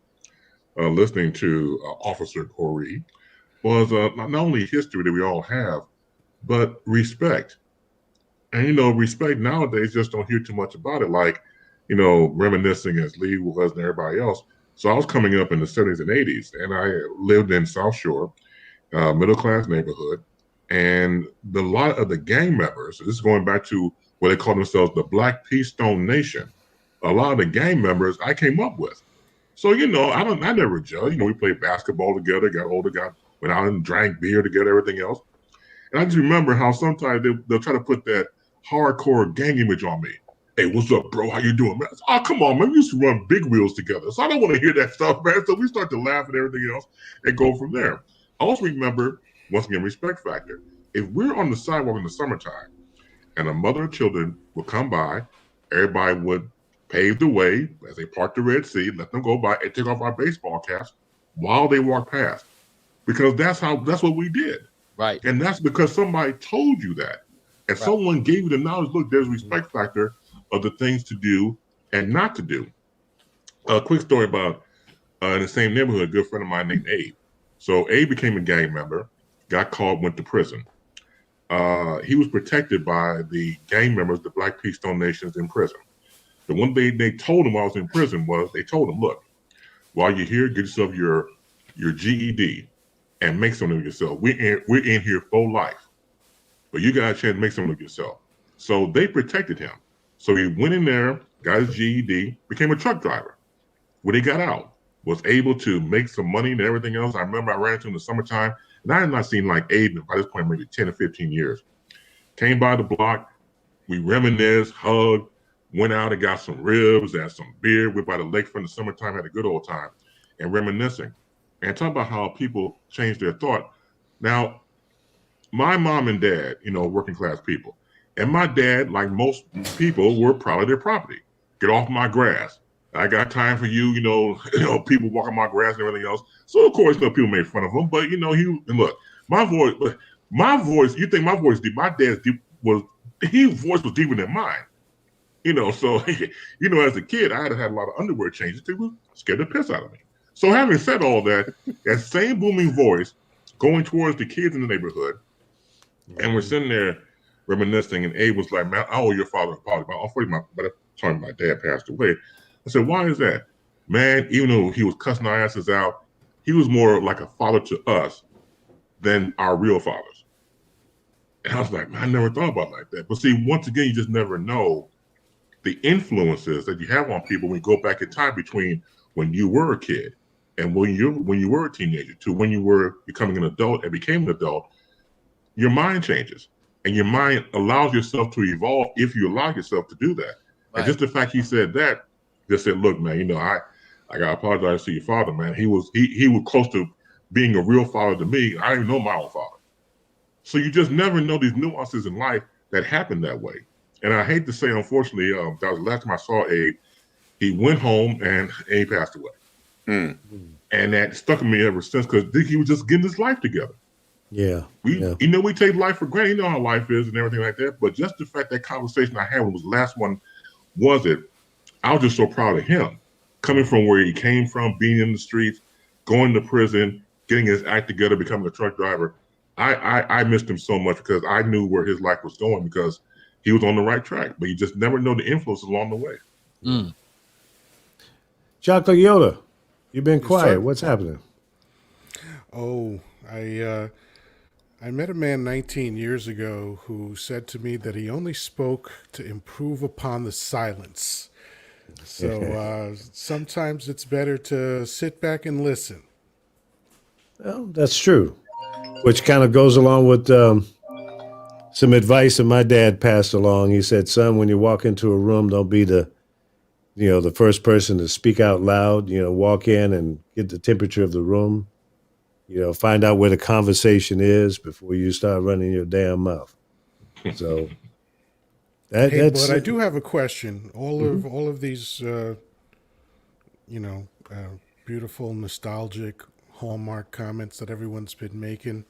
listening to Officer Corey was not only history that we all have, but respect. And, respect nowadays, just don't hear too much about it. Like, reminiscing as Lee was and everybody else. So I was coming up in the 70s and 80s, and I lived in South Shore, middle-class neighborhood. And a lot of the gang members, this is going back to what they call themselves, the Black Keystone Nation. A lot of the gang members I came up with. So, I never judged. We played basketball together, got older, went out and drank beer together, everything else. And I just remember how sometimes they'll try to put that hardcore gang image on me. Hey, what's up, bro? How you doing, man? Oh, come on, man. We used to run big wheels together. So I don't want to hear that stuff, man. So we start to laugh at everything else and go from there. I also remember, once again, respect factor. If we're on the sidewalk in the summertime and a mother and children would come by, everybody would pave the way as they park the Red Sea, let them go by and take off our baseball caps while they walk past. Because that's what we did. Right. And that's because somebody told you that. And someone gave you the knowledge, look, there's a respect factor of the things to do and not to do. A quick story about in the same neighborhood, a good friend of mine named Abe. So Abe became a gang member, got caught, went to prison. He was protected by the gang members, the Black Keystone Nations in prison. The one thing they told him while I was in prison was, they told him, look, while you're here, get yourself your GED and make something of yourself. We're in here for life, but you got a chance to make something of yourself. So they protected him. So he went in there, got his GED, became a truck driver. When he got out, was able to make some money and everything else. I remember I ran into him in the summertime, and I had not seen like Abe by this point, maybe 10 or 15 years. Came by the block, we reminisced, hugged, went out and got some ribs, had some beer, went by the lake for the summertime, had a good old time, and reminiscing. And talk about how people change their thought. Now, my mom and dad, working class people, and my dad, like most people, were proud of their property. Get off my grass. I got time for you. People walking my grass and everything else. So of course, people made fun of him. But look, my voice. You think my voice deep? My dad's deep his voice was deeper than mine. So as a kid, I had to have a lot of underwear changes. People scared the piss out of me. So having said all that, that same booming voice going towards the kids in the neighborhood, and we're sitting there reminiscing, and Abe was like, "Man, I owe your father an apology. By the time my dad passed away." I said, "Why is that?" Man, even though he was cussing our asses out, he was more like a father to us than our real fathers. And I was like, man, I never thought about it like that. But see, once again, you just never know the influences that you have on people when you go back in time between when you were a kid and when you were a teenager to when you were becoming an adult and became an adult. Your mind changes, and your mind allows yourself to evolve if you allow yourself to do that. Right. And just the fact he said that, just said, look, man, I gotta apologize to your father, man. He was close to being a real father to me. I didn't know my own father. So you just never know these nuances in life that happen that way. And I hate to say, unfortunately, that was the last time I saw Abe. He went home and he passed away. Mm. And that stuck with me ever since because he was just getting his life together. Yeah. We take life for granted. You know how life is and everything like that. But just the fact that conversation I had was the last one I was just so proud of him. Coming from where he came from, being in the streets, going to prison, getting his act together, becoming a truck driver. I missed him so much because I knew where his life was going because he was on the right track. But you just never know the influence along the way. Mm. Chocolate Yoda, you've been quiet. What's happening? Oh, I met a man 19 years ago who said to me that he only spoke to improve upon the silence. So sometimes it's better to sit back and listen. Well, that's true, which kind of goes along with some advice that my dad passed along. He said, son, when you walk into a room, don't be the first person to speak out loud. Walk in and get the temperature of the room. Find out where the conversation is before you start running your damn mouth. So but I do have a question. All of these, beautiful, nostalgic Hallmark comments that everyone's been making,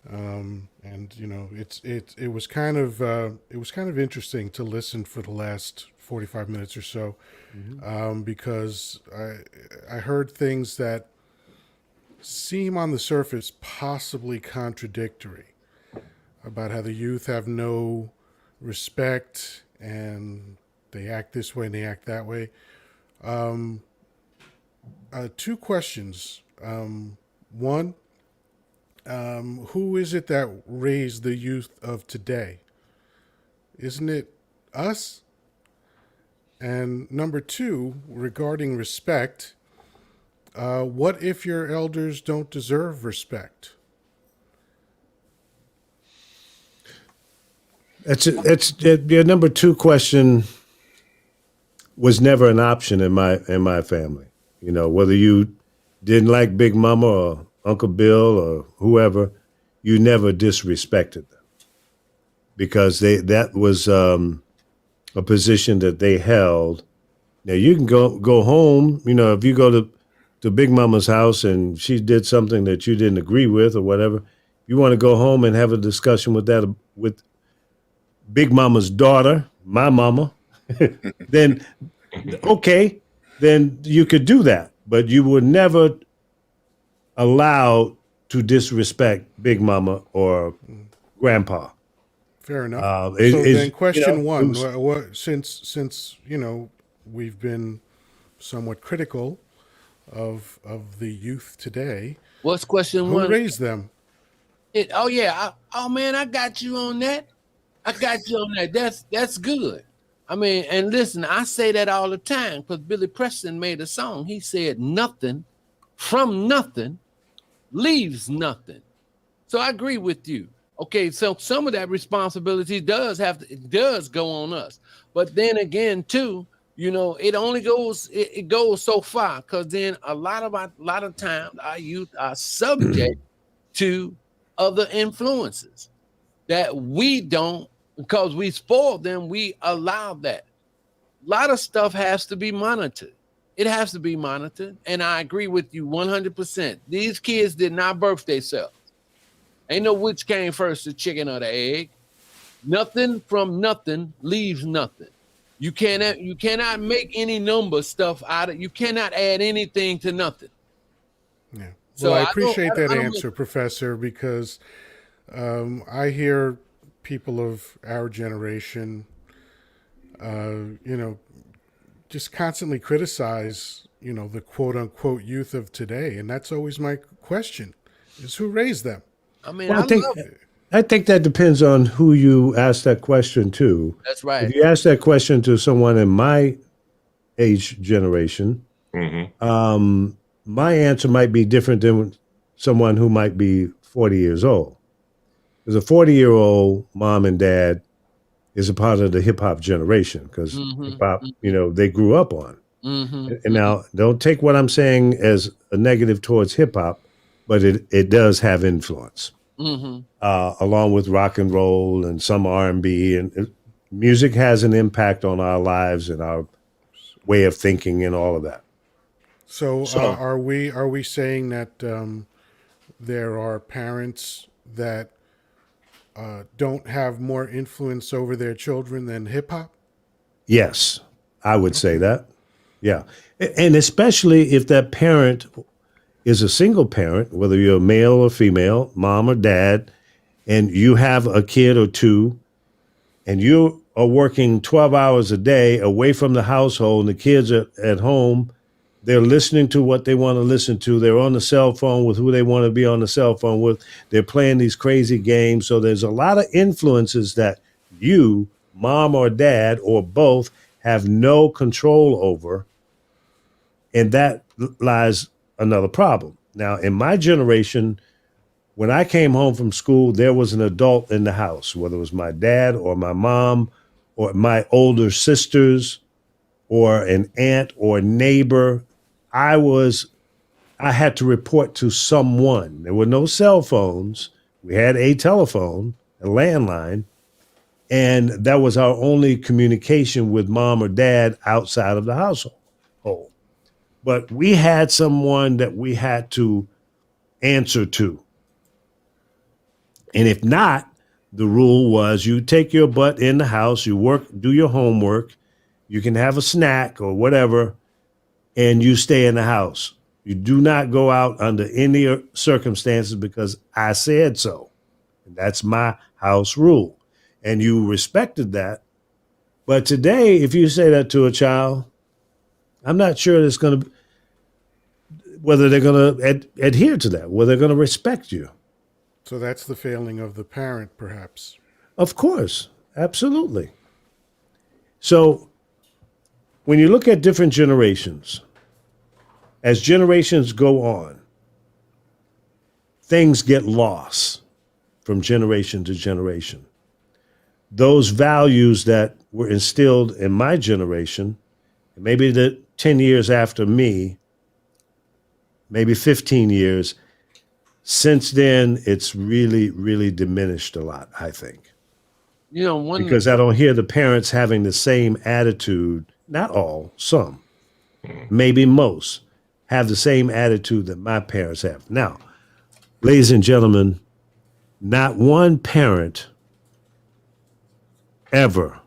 and it was kind of interesting to listen for the last 45 minutes or so, because I heard things that seem on the surface possibly contradictory about how the youth have no respect and they act this way and they act that way. Two questions. One, who is it that raised the youth of today? Isn't it us? And number two, regarding respect, what if your elders don't deserve respect? That's your number two question was never an option in my family. Whether you didn't like Big Mama or Uncle Bill or whoever, you never disrespected them because that was a position that they held. Now you can go home. If you go to Big Mama's house and she did something that you didn't agree with or whatever, you want to go home and have a discussion with Big Mama's daughter, my mama, then okay, then you could do that. But you were never allowed to disrespect Big Mama or Grandpa. Fair enough. So then question one, since we've been somewhat critical of the youth today. What's question one? Who raised them? Man, I got you on that. That's good. I mean, and listen, I say that all the time because Billy Preston made a song. He said, nothing from nothing leaves nothing. So I agree with you. Okay, so some of that responsibility does go on us. But then again, too, it only goes so far because then a lot of times our youth are subject to other influences that we don't, because we spoiled them, we allow that. A lot of stuff has to be monitored. It has to be monitored. And I agree with you 100%. These kids did not birth themselves. Ain't no which came first, the chicken or the egg. Nothing from nothing leaves nothing. You cannot make any number stuff out of, you cannot add anything to nothing. Yeah. Well, So I I appreciate don't- I that don't- answer, Professor, because I hear people of our generation, just constantly criticize, the quote unquote youth of today. And that's always my question is who raised them? I mean, Well, I love it. I think that depends on who you ask that question to. That's right. If you ask that question to someone in my age generation, my answer might be different than someone who might be 40 years old. Because a 40-year-old mom and dad is a part of the hip hop generation because hip hop, they grew up on. And now, don't take what I'm saying as a negative towards hip hop, but it does have influence, along with rock and roll and some R&B, and music has an impact on our lives and our way of thinking and all of that. So are we saying that there are parents that don't have more influence over their children than hip hop? Yes, I would say that. Yeah. And especially if that parent is a single parent, whether you're male or female, mom or dad, and you have a kid or two, and you are working 12 hours a day away from the household, and the kids are at home, they're listening to what they want to listen to. They're on the cell phone with who they want to be on the cell phone with. They're playing these crazy games. So there's a lot of influences that you, mom or dad, or both, have no control over. And that lies another problem. Now, in my generation, when I came home from school, there was an adult in the house, whether it was my dad or my mom or my older sisters or an aunt or neighbor. I had to report to someone. There were no cell phones. We had a telephone, a landline, and that was our only communication with mom or dad outside of the household. But we had someone that we had to answer to. And if not, the rule was you take your butt in the house, you work, do your homework, you can have a snack or whatever, and you stay in the house. You do not go out under any circumstances because I said so. And that's my house rule. And you respected that. But today, if you say that to a child, I'm not sure it's going to, whether they're going to adhere to that, whether they're going to respect you. So that's the failing of the parent, perhaps. Of course, absolutely. So when you look at different generations, as generations go on, things get lost from generation to generation. Those values that were instilled in my generation, maybe the 10 years after me, maybe 15 years, since then, it's really, really diminished a lot, I think. Because I don't hear the parents having the same attitude, not all, some, maybe most, have the same attitude that my parents have. Now, ladies and gentlemen, not one parent ever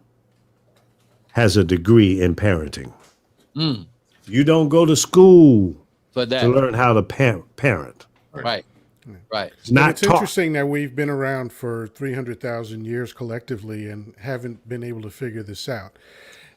has a degree in parenting. You don't go to school For that. to learn how to parent. Right. Right. It's not It's taught. interesting that we've been around for 300,000 years collectively and haven't been able to figure this out.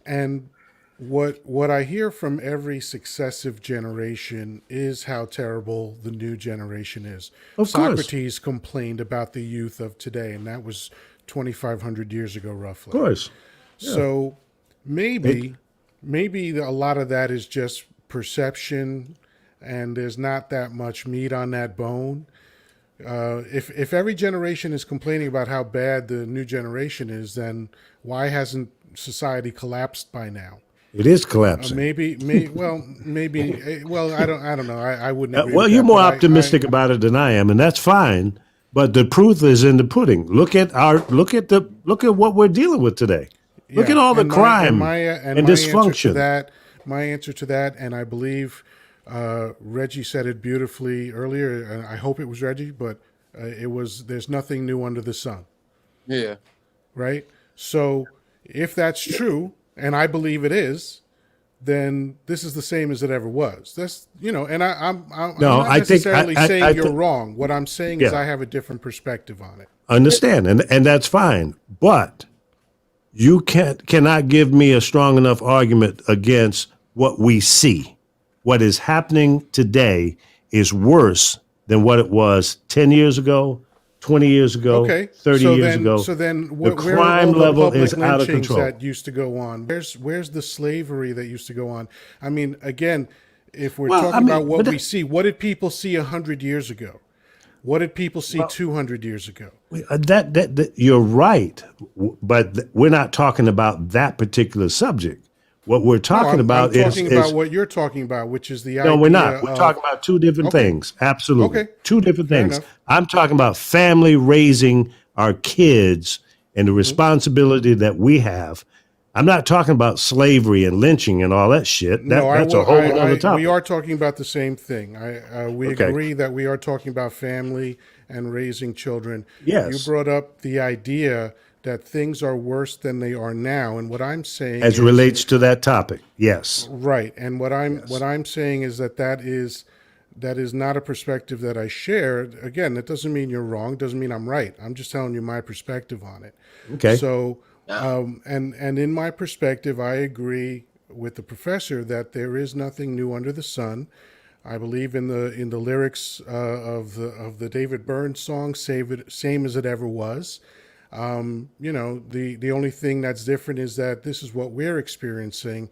And what I hear from every successive generation is how terrible the new generation is. Of course. Socrates complained about the youth of today, and that was 2,500 years ago, roughly. Of course. So maybe a lot of that is just perception, and there's not that much meat on that bone. If every generation is complaining about how bad the new generation is, then why hasn't society collapsed by now? It is collapsing. Maybe. Well, I don't know. I wouldn't. Agree Well, with you're that, more but optimistic about it than I am, and that's fine. But the proof is in the pudding. Look at what we're dealing with today. Look at all the crime and dysfunction. My answer to that, and I believe Reggie said it beautifully earlier, and I hope it was Reggie, but it was, there's nothing new under the sun. Yeah. Right? So if that's true, and I believe it is, then this is the same as it ever was. That's, and I'm not necessarily saying you're wrong. What I'm saying is I have a different perspective on it. Understand, and that's fine. But you cannot give me a strong enough argument against what we see. What is happening today is worse than what it was 10 years ago, 20 years ago, 30 years ago. So then the crime level is out of control. That used to go on. Where's the slavery that used to go on? I mean, again, if we're talking about what we see, what did people see 100 years ago? What did people see 200 years ago? That you're right, but we're not talking about that particular subject. What we're talking about is what you're talking about, which is the idea. No, we're not. We're talking about two different things. Absolutely. Okay. Two different things. Enough. I'm talking about family raising our kids and the responsibility that we have. I'm not talking about slavery and lynching and all that shit. That's a whole other topic. We are talking about the same thing. We agree that we are talking about family and raising children. Yes. You brought up the idea that things are worse than they are now, and what I'm saying as it relates to that topic, yes, right. And what I'm saying is that is not a perspective that I share. Again, that doesn't mean you're wrong. Doesn't mean I'm right. I'm just telling you my perspective on it. Okay. So, and in my perspective, I agree with the professor that there is nothing new under the sun. I believe in the lyrics of the David Byrne song, "Same as it ever was." The only thing that's different is that this is what we're experiencing,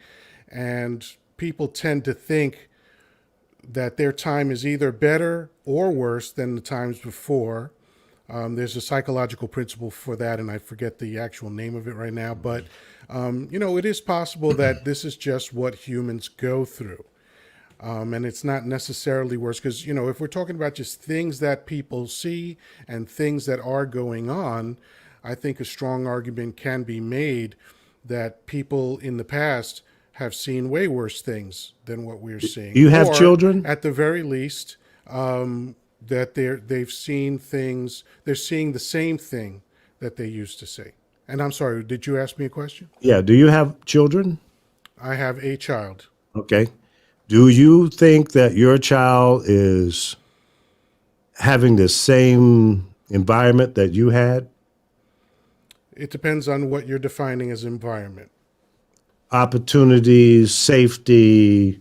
and people tend to think that their time is either better or worse than the times before. There's a psychological principle for that, and I forget the actual name of it right now, but it is possible that this is just what humans go through. And it's not necessarily worse because, if we're talking about just things that people see and things that are going on, I think a strong argument can be made that people in the past have seen way worse things than what we're seeing. You have children? At the very least, that they've seen things, they're seeing the same thing that they used to see. And I'm sorry, did you ask me a question? Yeah. Do you have children? I have a child. Okay. Do you think that your child is having the same environment that you had? It depends on what you're defining as environment. Opportunities, safety,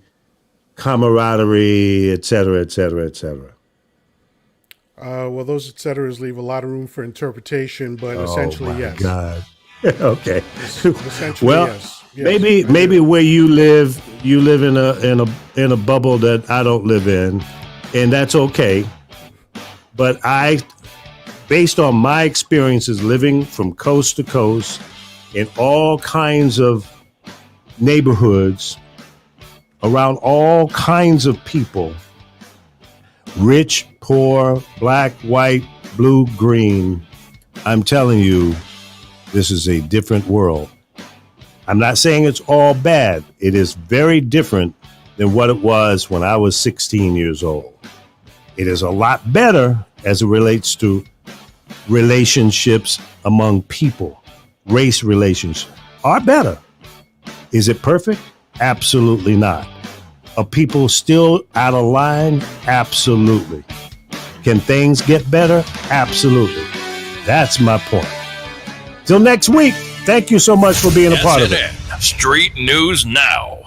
camaraderie, et cetera, et cetera, et cetera. Well, those et ceteras leave a lot of room for interpretation, but essentially, yes. Oh, my God. Okay. Essentially, well, yes. Maybe where you live in a bubble that I don't live in, and that's okay. But based on my experiences living from coast to coast in all kinds of neighborhoods, around all kinds of people, rich, poor, black, white, blue, green, I'm telling you, this is a different world. I'm not saying it's all bad. It is very different than what it was when I was 16 years old. It is a lot better as it relates to relationships among people. Race relations are better. Is it perfect? Absolutely not. Are people still out of line? Absolutely. Can things get better? Absolutely. That's my point. Till next week, thank you so much for being a part of it. Street News Now.